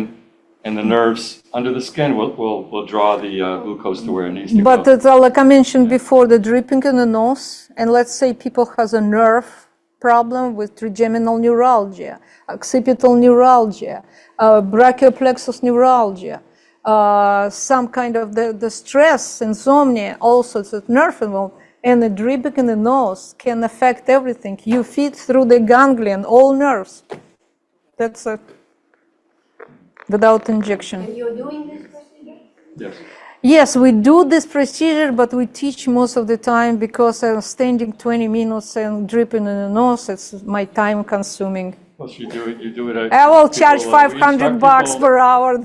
and the nerves under the skin will draw the glucose to where it needs to But go. it's like I mentioned before, the dripping in the nose, and let's say people has a nerve problem with trigeminal neuralgia, occipital neuralgia, brachioplexus neuralgia, some kind of the stress, insomnia, also it's a nerve involved, and the dripping in the nose can affect everything. You feed through the ganglion, all nerves. That's it. Without injection. And you're doing this procedure? Yes. Yes, we do this procedure, but we teach most of the time because I'm standing 20 minutes and dripping in the nose. It's my time consuming. Plus you do it. I will charge people, $500 per hour.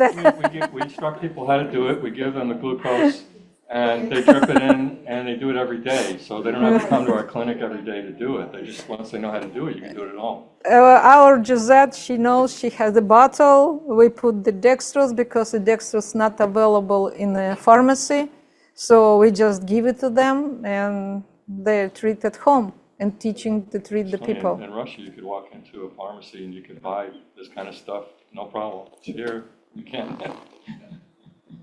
We instruct people how to do it. We give them the glucose, and they drip it in, and they do it every day. So they don't have to come to our clinic every day to do it. They just, once they know how to do it, you can do it at home. Our Gisette, she knows she has a bottle. We put the dextrose because the dextrose is not available in the pharmacy. So we just give it to them, and they treat at home and teaching to treat the people. In Russia, you could walk into a pharmacy and you could buy this kind of stuff, no problem. Here, you can't.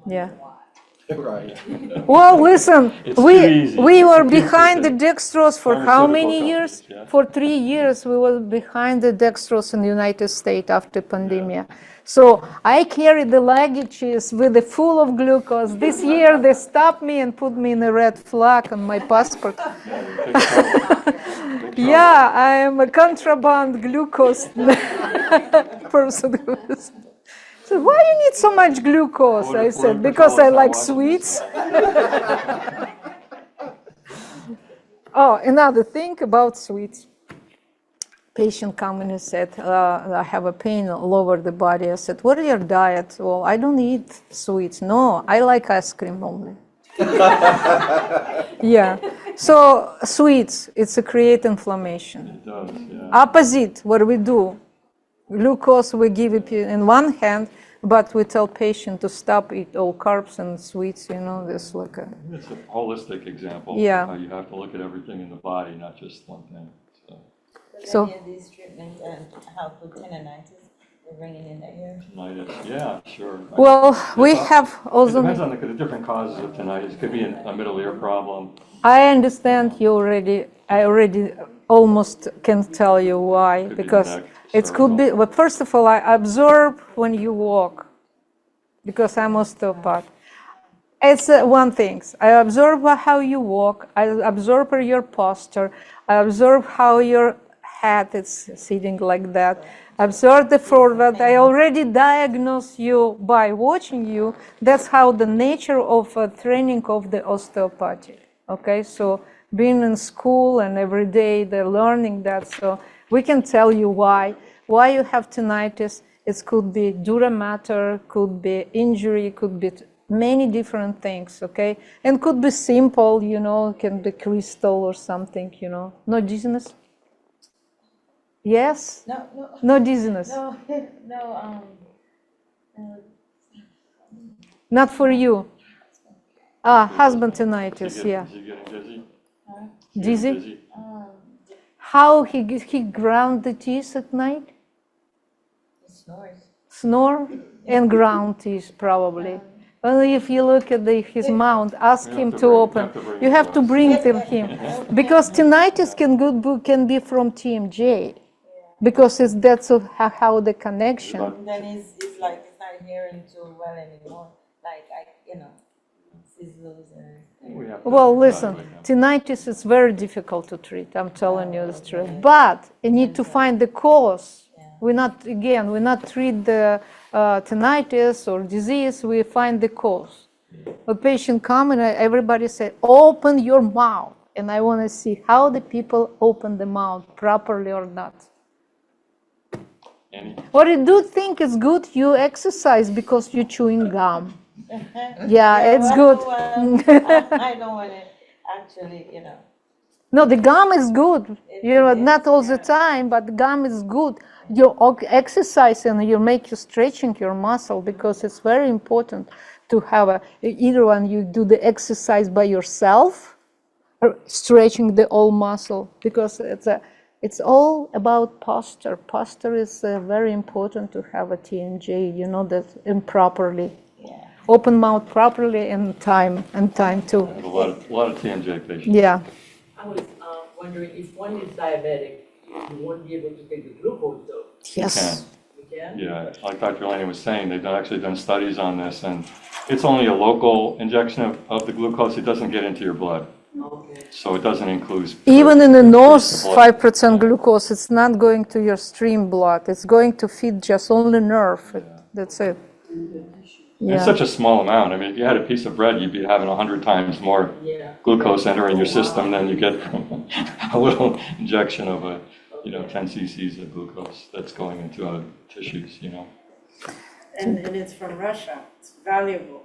Yeah. Right. Well, listen, It's too easy. we were It's too behind the easy. dextrose for how many Pharmaceutical years? companies, yeah. For 3 years, we were behind the dextrose in the United States after pandemic. So I carried the luggages with the full of glucose. This year, they stopped me and put me in a red flag on my passport. Yeah, I am a contraband glucose person. So why you need so much glucose? I said, because I like sweets. Oh, another thing about sweets. Patient come in and said, I have a pain all over the body. I said, what is your diet? Well, I don't eat sweets. No, I like ice cream only. Yeah. So sweets, it's a create inflammation. It does, yeah. Opposite, what we do, glucose we give it in one hand, but we tell patient to stop eat all carbs and sweets, you know, this like a... It's a holistic example. Yeah. Of how you have to look at everything in the body, not just one thing. So. So- Many of these treatments help with tendonitis. ringing in the ear. Tinnitus, yeah, sure. Well, we It's all- have It ozone. depends on the different causes of tinnitus. It could be a middle ear problem. I understand you already. I already almost can tell you why, Could be because neck, it could be. Well, first of all, I observe when you walk, because I'm osteopath. It's one thing. I observe how you walk. I observe your posture. I observe how your head is sitting like that. Observe the forward. I already diagnose you by watching you. That's how the nature of training of the osteopathy. Okay, so being in school and every day they're learning that. So we can tell you why you have tinnitus. It could be dura mater, could be injury, could be many different things, okay? And could be simple, you know, can be crystal or something, you know. No dizziness? Yes? No dizziness? No, Not for you? Husband tinnitus, yeah. Is he getting dizzy? Dizzy? How he ground the teeth at night? he snores. Snore and ground teeth, probably. Well, if you look at his mouth, ask him to open. You have to bring him, because tinnitus can be from TMJ, because that's how the connection. And then he's like, he's not hearing too well anymore. Like, sizzles and... Well, listen, tinnitus is very difficult to treat. I'm telling you the truth. But you need to find the cause. We're not treat the tinnitus or disease. We find the cause. A patient come and everybody say, open your mouth, and I want to see how the people open the mouth properly or not. What I do think is good, you exercise because you're chewing gum. Yeah, it's good. I don't want to actually, you know. No, the gum is good. Not all the time, but the gum is good. You exercise and you make you stretching your muscle, because it's very important to have either when you do the exercise by yourself or stretching the whole muscle, because it's all about posture. Posture is very important to have a TMJ, you know, that improperly. Yeah. Open mouth properly and time too. A lot of TMJ patients. Yeah. I was wondering if one is diabetic, you won't be able to take the glucose though. Yes. You can? Yeah, like Dr. Yelena was saying, they've actually done studies on this, and it's only a local injection of the glucose. It doesn't get into your blood. Okay. So it doesn't include... Even in the nose, 5% glucose, it's not going to your stream blood. It's going to feed just only nerve. That's it. Yeah. It's such a small amount. I mean, if you had a piece of bread, you'd be having 100 times more glucose entering your system than you get from a little injection of 10 cc's of glucose that's going into our tissues, you know. And it's from Russia. It's valuable.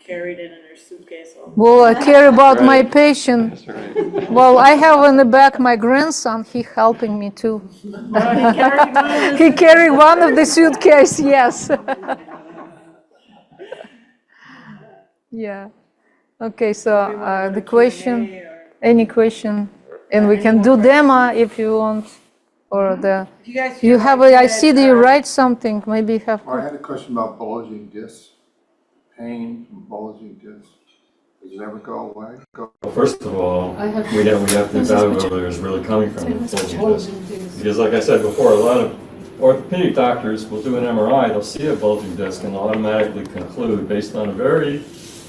Carried it in her suitcase. Well, I care about my patient. That's right. Well, I have in the back my grandson. He helping me too. He carried one of the suitcase. Yes. Yeah. Okay. So the question. Any question? And we can do demo if you want, or the. You have a. I see that you write something. Maybe you have. Well, I had a question about bulging discs. Pain from bulging discs. Does it ever go away? Well, first of all, we have to evaluate whether it's really coming from the bulging disc. Because like I said before, a lot of orthopedic doctors will do an MRI, they'll see a bulging disc, and they'll automatically conclude, based on a very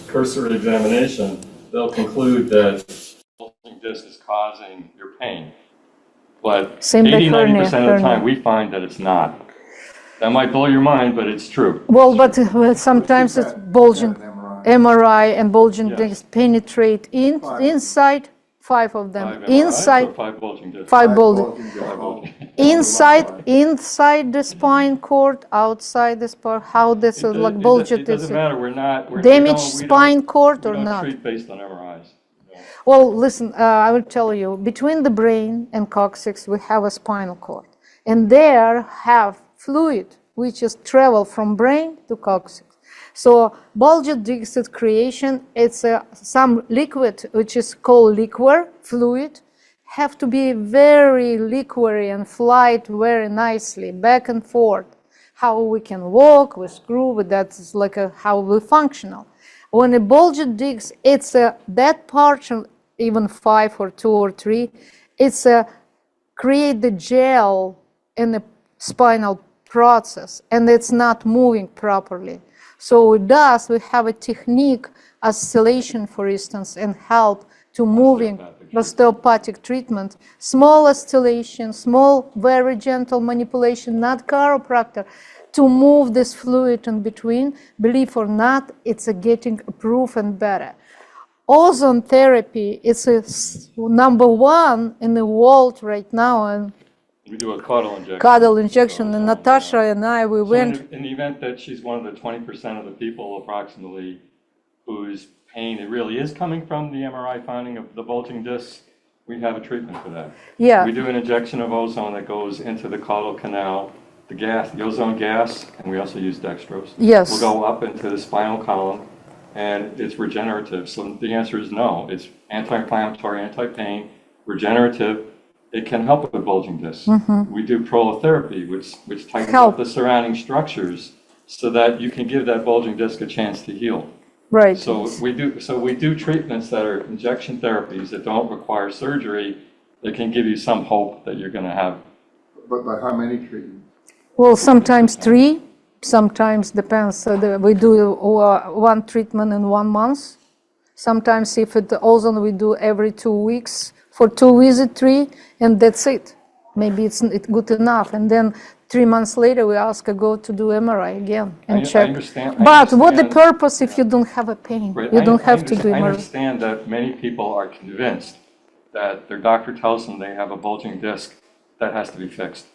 cursory examination, they'll conclude that bulging disc is causing your pain. But 80-90% of the time, we find that it's not. That might blow your mind, but it's true. Well, but sometimes it's bulging MRI and bulging discs penetrate inside, 5 of them, inside, 5 bulging discs. 5 bulging, inside the spine cord, outside the spine, how this is like bulging. It doesn't matter, we're not. Damaged spine cord or not? We don't treat based on MRIs. Well, listen, I will tell you, between the brain and coccyx, we have a spinal cord. And there have fluid, which is travel from brain to coccyx. So bulging disc creation, it's some liquid, which is called liquor, fluid, have to be very liquidy and fly very nicely back and forth. how we can walk with screw, that's like how we functional. When a bulging disc, it's that portion, even 5 or 2 or 3, it's create the gel in the spinal process, and it's not moving properly. So with us, we have a technique, oscillation, for instance, and help to moving osteopathic treatment, small oscillation, small, very gentle manipulation, not chiropractor, to move this fluid in between. Believe or not, it's getting approved and better. Ozone therapy is number 1 in the world right now, and We do a caudal injection. caudal injection. And Natasha and I, we So went. in the event that she's one of the 20% of the people approximately whose pain it really is coming from the MRI finding of the bulging discs, we have a treatment for that. Yeah. We do an injection of ozone that goes into the caudal canal, the gas, the ozone gas, and we also use dextrose. Yes. Will go up into the spinal column, and it's regenerative. So the answer is no. It's anti-inflammatory, anti-pain, regenerative. It can help with bulging discs. We do prolotherapy, which tightens up the surrounding structures so that you can give that bulging disc a chance to heal. Right. So we do treatments that are injection therapies that don't require surgery that can give you some hope that you're going to have. But by how many treatments? Well, sometimes 3, sometimes depends. We do 1 treatment in 1 month. Sometimes if it's ozone, we do every 2 weeks for 2 visits, 3, and that's it. Maybe it's good enough. And then 3 months later, we ask to go to do MRI again and check. I understand. But what the purpose if you don't have a pain? Right. You don't have to do I MRI. understand that many people are convinced that their doctor tells them they have a bulging disc that has to be fixed.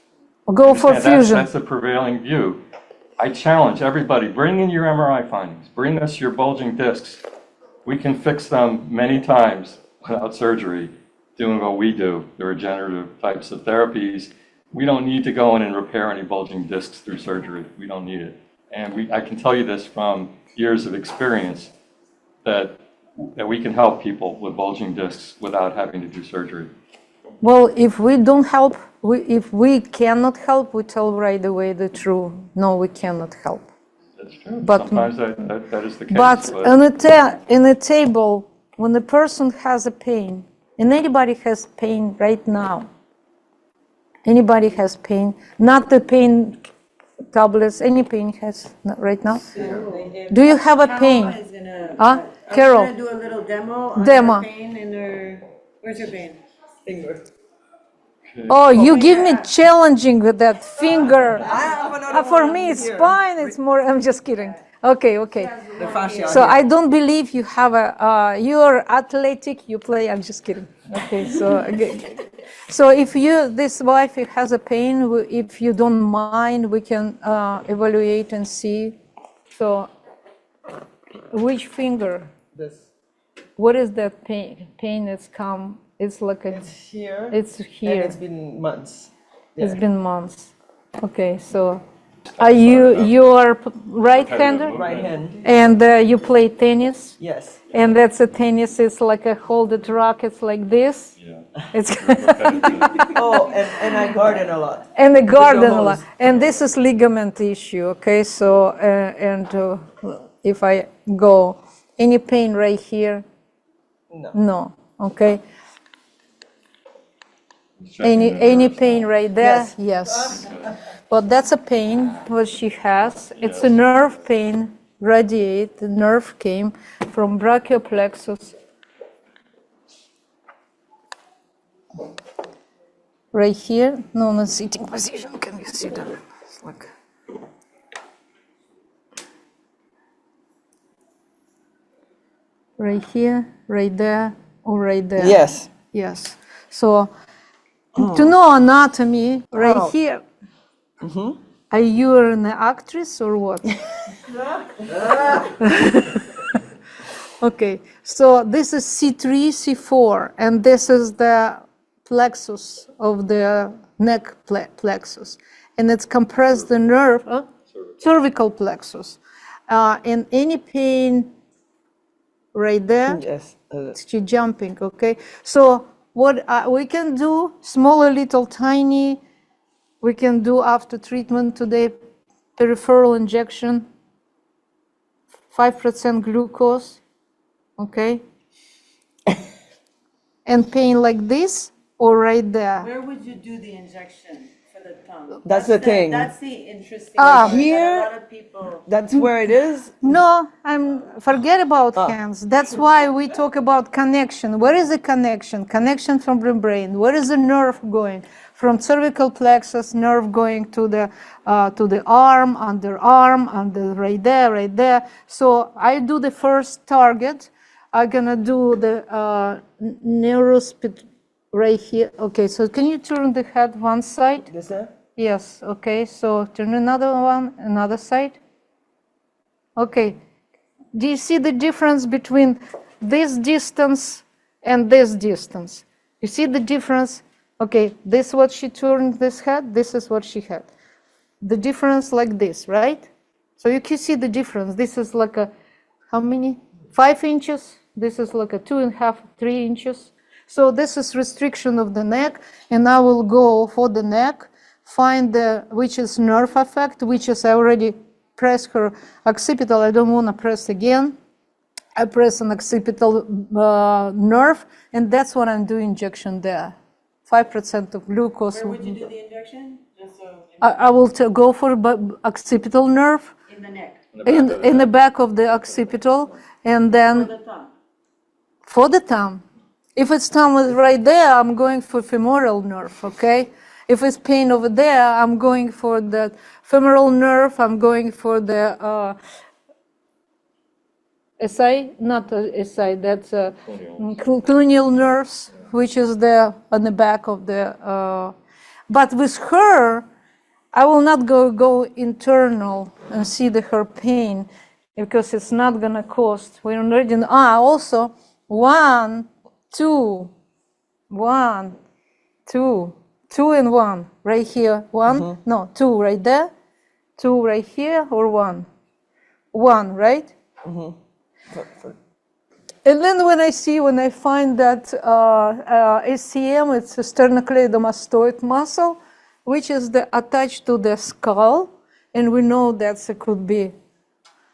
Go for fusion. That's the prevailing view. I challenge everybody, bring in your MRI findings. Bring us your bulging discs. We can fix them many times without surgery, doing what we do, the regenerative types of therapies. We don't need to go in and repair any bulging discs through surgery. We don't need it. And I can tell you this from years of experience, that we can help people with bulging discs without having to do surgery. Well, if we don't help, if we cannot help, we tell right away the truth. No, we cannot help. That's true. But- Sometimes that is the case. But in a table, when the person has a pain, and anybody has pain right now, anybody has pain, not the pain tablets, any pain has right now. Do you have a pain? Carol. I'm gonna do a little demo on Demo. her pain and her, where's her pain? Finger. Oh, you give me challenging with that finger. I have another For one me, it's here. fine. It's more. I'm just kidding. Okay. The fascia. So I don't believe you have a. You're athletic. You play. I'm just kidding. Okay. So if this wife has a pain, if you don't mind, we can evaluate and see. So, which finger? This. What is that pain? Pain that's come. It's like a. It's here. It's here. And it's been months. It's been months. Okay, so are you are right-hander? Right hand. And you play tennis? Yes. And that's a tennis, it's like a holded rackets like this? Yeah. It's Oh, and I garden a lot. and the garden a hose. lot. And this is ligament issue, okay? So, if I go, any pain right here? No. No, okay? Any pain right there? Yes. But that's a pain what she has. It's a nerve pain, radiate. The nerve came from brachioplexus. Right here. No, not sitting position. Can you see that? It's like right here, right there, or right there. Yes. Yes. So to know anatomy, right here. Are you an actress or what? Okay. So this is C3, C4, and this is the plexus of the neck plexus, and it's compressed the nerve, cervical plexus. And any pain right there, Yes. she jumping, okay? So what we can do, small, little, tiny, we can do after treatment today, peripheral injection, 5% glucose, okay? And pain like this or right there. Where would you do the injection for the tongue? That's the thing. That's the interesting Ah, part that here- a lot of people. That's where it is. No, forget about hands. That's why we talk about connection. Where is the connection? Connection from the brain. Where is the nerve going? From cervical plexus, nerve going to the arm, underarm, right there. So I do the first target. I'm gonna do the neurospit right here. Okay, so can you turn the head one side? This one? Yes, okay, so turn another one, another side. Okay, do you see the difference between this distance and this distance? You see the difference? Okay, this is what she turned this head, this is what she had. The difference like this, right? So you can see the difference. This is like a, how many? 5 inches. This is like a 2.5, 3 inches. So this is restriction of the neck, and I will go for the neck, find which is nerve effect, which is I already press her occipital. I don't want to press again. I press an occipital nerve, and that's what I'm doing injection there. 5% of glucose. Where would you do the injection? Just so I will go for occipital nerve in the neck, in the back of the occipital, and then for the tongue. for the thumb. If it's thumb is right there, I'm going for femoral nerve, okay? If it's pain over there, I'm going for the femoral nerve, I'm going for the SI, not SI, that's cluneal nerves, which is there on the back of the, but with her, I will not go internal and see her pain, because it's not gonna cost. We already know. Also, 1, 2, 1, 2, 2 and 1 right here. 1, no, 2 right there, 2 right here, or 1, 1, right? And then when I find that ACM, it's a sternocleidomastoid muscle, which is attached to the skull, and we know that it could be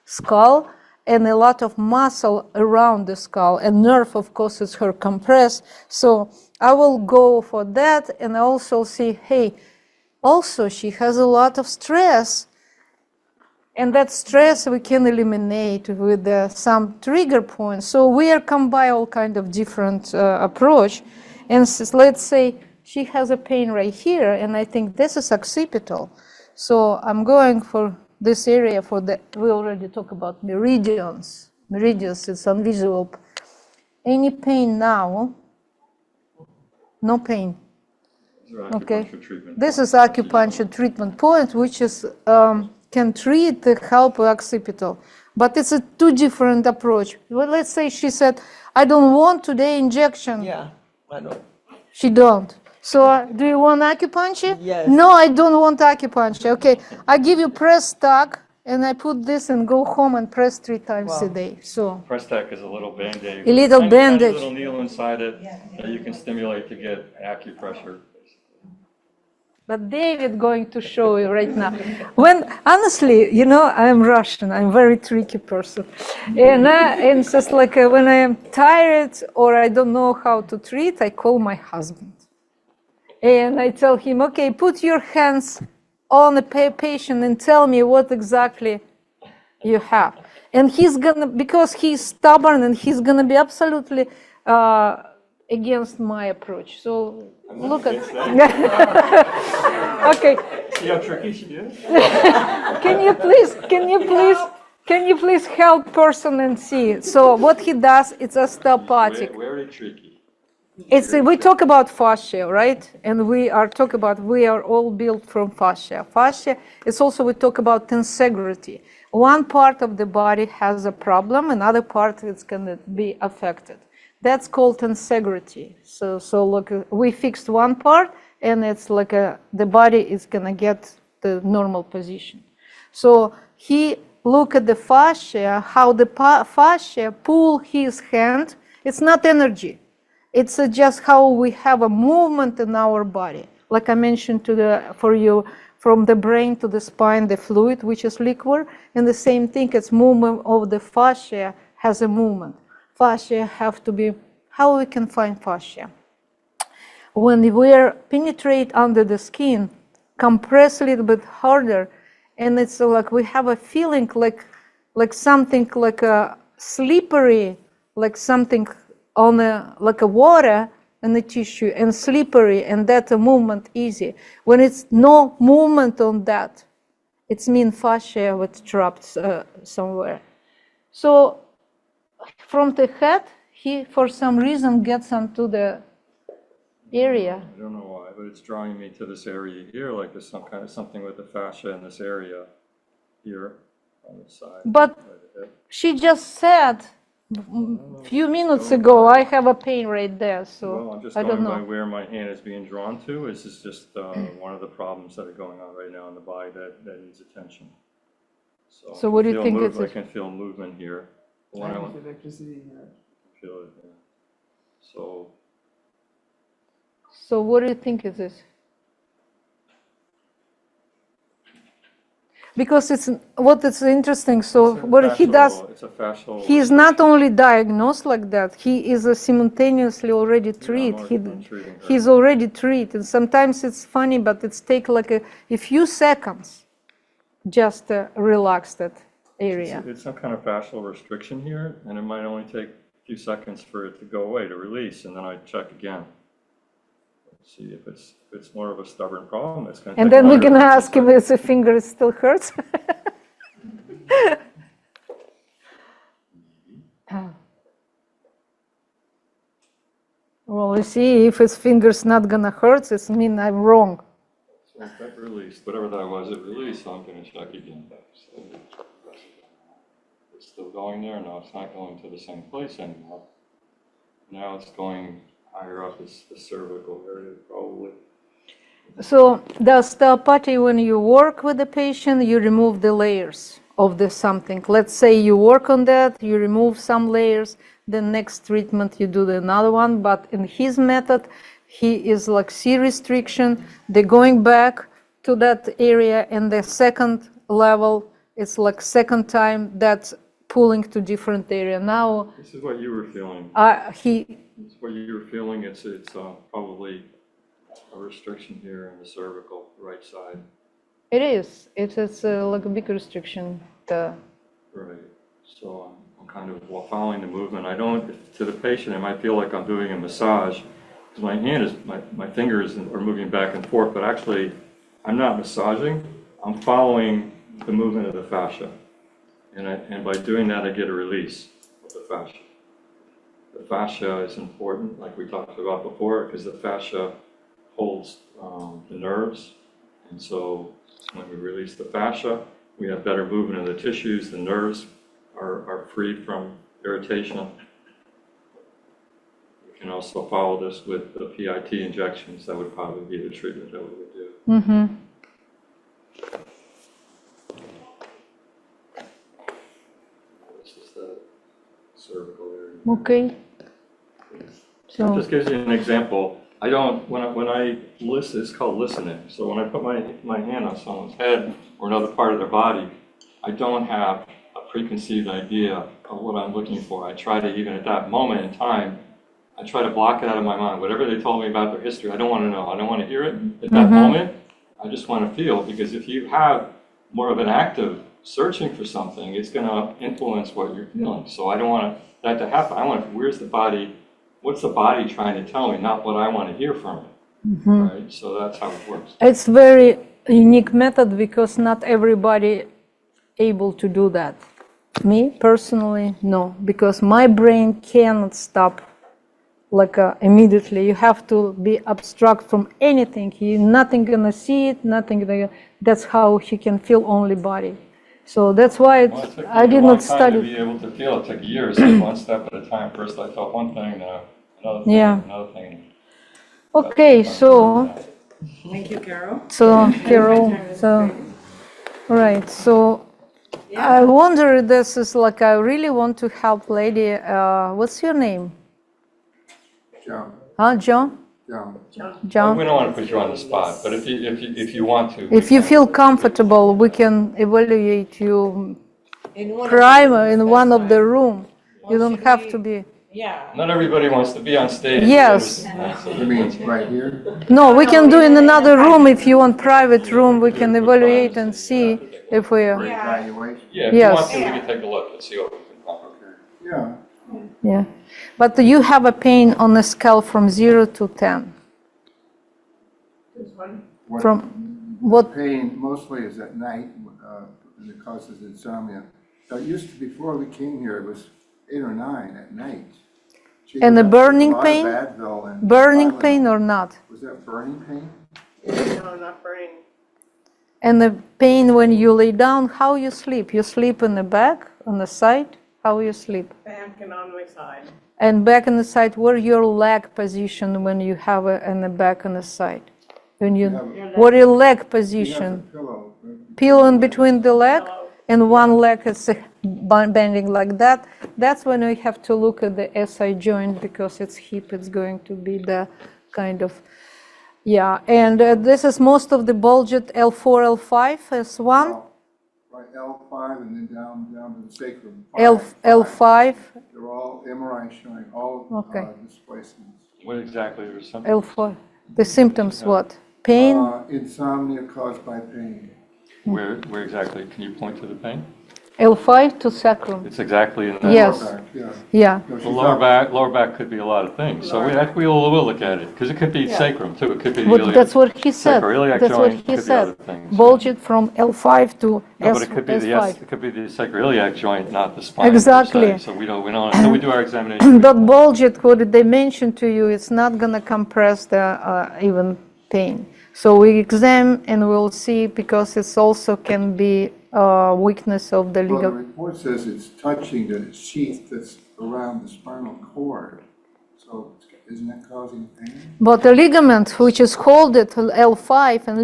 skull and a lot of muscle around the skull, and nerve, of course, is her compressed. So I will go for that, and I also see, hey, also she has a lot of stress, and that stress we can eliminate with some trigger points. So we are combine all kind of different approach, and let's say she has a pain right here, and I think this is occipital. So I'm going for this area for the, we already talked about meridians. Meridians is on visual. Any pain now? No pain. Okay. This is acupuncture treatment point, which is can treat the help occipital, but it's a 2 different approach. Well, let's say she said, "I don't want today injection." Yeah, I know. She don't. So do you want acupuncture? Yes. No, I don't want acupuncture. Okay, I give you press tack, and I put this and go home and press 3 times a day. So Press tack is a little bandage. A little Tiny bandage. little needle inside it that you can stimulate to get acupressure. but David going to show you right now. When honestly, you know, I'm Russian. I'm a very tricky person, and it's just like when I am tired or I don't know how to treat, I call my husband, and I tell him, "Okay, put your hands on the patient and tell me what exactly you have." And he's gonna, because he's stubborn, and he's gonna be absolutely against my approach. So look at. Okay. See how tricky she is? Can you please help person and see? So what he does, it's osteopathic. Very tricky. We talk about fascia, right? And we are all built from fascia. Fascia is also, we talk about tensegrity. One part of the body has a problem, another part is going to be affected. That's called tensegrity. So look, we fixed one part, and it's like the body is going to get the normal position. So he look at the fascia, how the fascia pull his hand. It's not energy. It's just how we have a movement in our body. Like I mentioned for you from the brain to the spine, the fluid, which is liquid, and the same thing, it's movement of the fascia has a movement. Fascia have to be, how we can find fascia? When we penetrate under the skin, compress a little bit harder, and it's like we have a feeling like something like a slippery, like something on like a water in the tissue and slippery, and that a movement easy. When it's no movement on that, it's mean fascia was trapped somewhere. So from the head, he for some reason gets onto the area. I don't know why, but it's drawing me to this area here, like there's some kind of something with the fascia in this area here on the side. But by the hip. she just said a few minutes ago, I have a pain right there, so Well, I'm just I don't going by know. where my hand is being drawn to. This is just one of the problems that are going on right now in the body that needs attention. So what do you think I it's? can feel movement here. When I feel electricity here. feel it, yeah. So what do you think it is? Because it's what is interesting. So It's a what he does, fascial- It's a fascial. he is not only diagnosed like that. He is simultaneously already Yeah, treated. I'm treating her. He's already treated. Sometimes it's funny, but it's take like a few seconds, just relax that area. It's some kind of fascial restriction here, and it might only take a few seconds for it to go away, to release, and then I check again. Let's see if it's more of a stubborn problem. It's going to And take then we're longer gonna than ask him if the finger still hurts. Well, you see, if his finger's not gonna hurt, it means I'm wrong. So that released, whatever that was, it released, so I'm going to check again. So it's still going there. No, it's not going to the same place anymore. Now it's going higher up. It's the cervical area, probably. So the osteopathy, when you work with the patient, you remove the layers of the something. Let's say you work on that, you remove some layers, the next treatment you do another one, but in his method, he is like C restriction, they're going back to that area, and the second level, it's like second time that's pulling to different area. Now, This is what you were feeling. It's what you were feeling. It's probably a restriction here in the cervical, right side. It is. It's like a big restriction. Right. So I'm kind of following the movement. I don't, to the patient, it might feel like I'm doing a massage because my hand is, my fingers are moving back and forth, but actually I'm not massaging. I'm following the movement of the fascia. And by doing that, I get a release of the fascia. The fascia is important, like we talked about before, because the fascia holds the nerves. And so when we release the fascia, we have better movement of the tissues. The nerves are free from irritation. We can also follow this with the PIT injections. That would probably be the treatment that we would do. Mm-hmm. This is the cervical area. Okay. So Just gives you an example. I don't, when I listen, it's called listening. So when I put my hand on someone's head or another part of their body, I don't have a preconceived idea of what I'm looking for. I try to, even at that moment in time, I try to block it out of my mind. Whatever they told me about their history, I don't want to know. I don't want to hear it at that moment. I just want to feel, because if you have more of an active searching for something, it's going to influence what you're feeling. So I don't want that to happen. I want to, where's the body? What's the body trying to tell me, not what I want to hear from it, right? So that's how it works. it's very unique method because not everybody able to do that. Me personally, no, because my brain cannot stop like immediately. You have to be abstract from anything. You're nothing gonna see it, nothing gonna, that's how he can feel only body. So that's why Well, it took me I did a long not time study. to be able to feel. It took years, one step at a time. First I felt one thing, then another thing, Yeah. another thing. Okay, so Thank you, Carol. Carol, so right, so I wonder, this is like I really want to help lady. What's your name? John, John? John? We don't want to put you on the spot, but if you want to. If you feel comfortable, we can evaluate you In one of primer in the one of the time. room. You Well, don't should have we- to be. Yeah. Not everybody wants to be on stage. Yes. You mean right here? No, we can do in another room if you want private room. We can evaluate and see if we. For evaluation? Yeah, if you Yes. want to, we can take a look and see what we can find. Yeah. Yeah, but you have a pain on a scale from 0 to 10. What From what? pain mostly is at night, and it causes insomnia. Now, it used to, before we came here, it was 8 or 9 at night. She And would the have burning a lot of pain? Advil and Burning Tylenol. pain or not? Was that burning pain? No, not burning. And the pain when you lay down, how you sleep? You sleep in the back, on the side? How you sleep? Back and on my side. And back on the side, where your leg position when you have it in the back on the side? When you, what your leg She has a position? pillow. Pillow in between the leg, and one leg is bending like that. That's when we have to look at the SI joint because it's hip. It's going to be the kind of, yeah. And this is most of the bulged L4, L5 is one. Right, L5 and then down to the sacrum. L5, They're all MRI showing all Okay. displacements. What exactly are some? L4. The symptoms what? Pain? Insomnia caused by pain. Where exactly? Can you point to the pain? L5 to sacrum. It's exactly in that. Yes. Lower back, yeah. Yeah. No, she's The not- lower back could be a lot of things. So we'll look at it because it could be sacrum too. It could be But that's what he said. sacroiliac That's what joint. he Could be said. other things. Bulged from L5 to No, but it could be S5. it could be the sacroiliac joint, not the spine. per Exactly. se. So we don't until we do our examination. That bulged, what they mentioned to you, it's not gonna compress the even pain. So we examine and we'll see because it's also can be weakness of the Well, the ligament. report says it's touching the sheath that's around the spinal cord. So isn't that causing pain? But the ligament, which is called it L5, and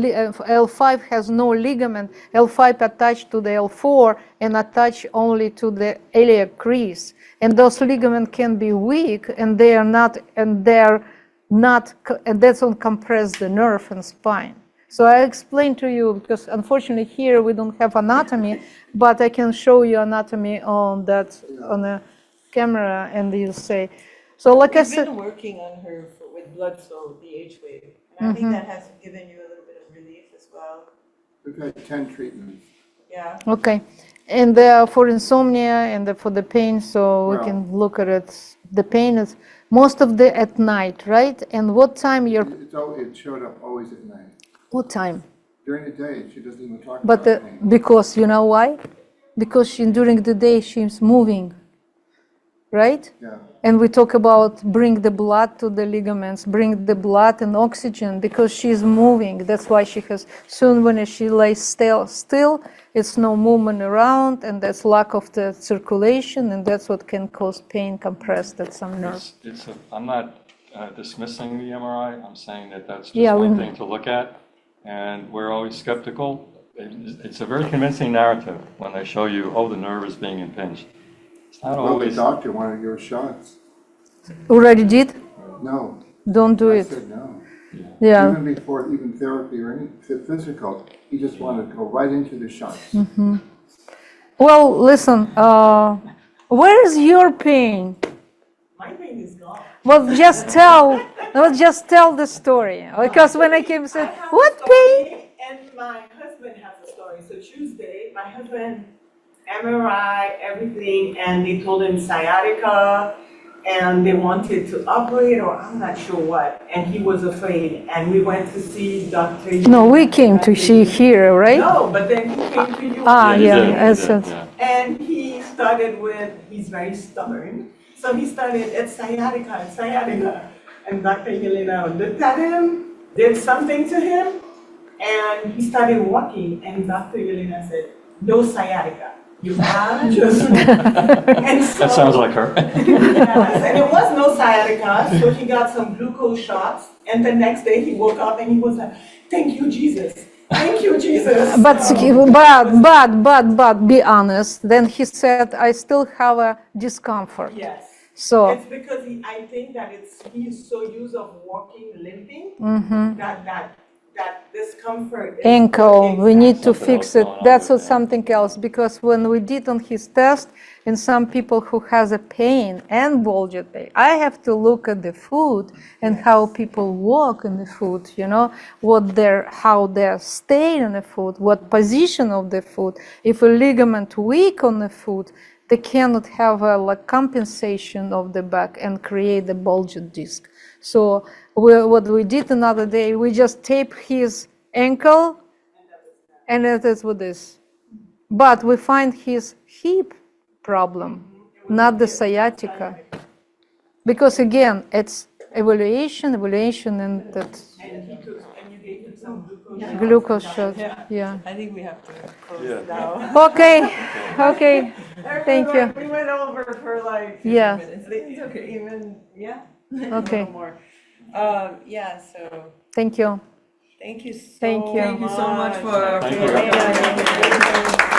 L5 has no ligament. L5 attached to the L4 and attached only to the iliac crease. And those ligaments can be weak, and they are not, and that don't compress the nerve and spine. So I explained to you because unfortunately here we don't have anatomy, but I can show you anatomy on that on a camera, and you'll say. So like I We've said. been working on her with blood flow, the H wave, and I think that has given you a little bit of relief as well. We've had 10 treatments. Yeah. Okay, and for insomnia and for the pain, so we Well- can look at it. The pain is most of the at night, right? And what time you're? It showed up always at night. What time? During the day, she doesn't even talk But about pain. because you know why? Because during the day she's moving, right? Yeah. And we talk about bring the blood to the ligaments, bring the blood and oxygen because she's moving. That's why she has, soon when she lays still, it's no movement around, and that's lack of the circulation, and that's what can cause pain, compressed at some nerve. I'm not dismissing the MRI. I'm saying that that's just Yeah, one thing to look at, and we're always skeptical. It's a very convincing narrative when they show you, oh, the nerve is being impinged. It's not Well, the always. doctor wanted your shots. Already did? No. Don't do I it. said no. Yeah. Even before even therapy or any physical, he just wanted to go right into the shots. Well, listen, where is your pain? My pain is gone. Well, just tell the story. Because when I came, I said, what pain? And my husband has a story. So Tuesday, my husband MRI, everything, and they told him sciatica, and they wanted to operate, or I'm not sure what, and he was afraid. And we went to see Dr. No, we came to see here, right? No, but then he came to you. Ah, he yeah, did, he I did, said. yeah. And he started with, he's very stubborn, so he started at sciatica. And Dr. Yelena looked at him, did something to him, and he started walking, and Dr. Yelena said, no sciatica. You have just... And so, That sounds like her. yes, and it was no sciatica, so he got some glucose shots, and the next day he woke up and he was like, thank you, Jesus. Thank you, Jesus. But be honest. Then he said, I still have a discomfort. Yes. So, It's because I think that he's so used of walking, limping, that discomfort is. ankle, we need to Something fix else it. going on That's with what him. something else, because when we did on his test, in some people who has a pain and bulged pain, I have to look at the foot and how people walk in the foot, you know, how they're staying in the foot, what position of the foot. If a ligament weak on the foot, they cannot have a like compensation of the back and create the bulged disc. So what we did another day, we just tape his ankle, and it is with this. But we find his hip problem, not the sciatica. Because again, it's evaluation, and that And you gave him some glucose. glucose shot. Yeah. I think we have to close Yeah. now. Okay. Thank you. We went over for like 50 Yeah. minutes. It's okay, even, yeah. Okay. A little more. Yeah, so Thank you. thank you so Thank you. Thank you so much for Thank you. your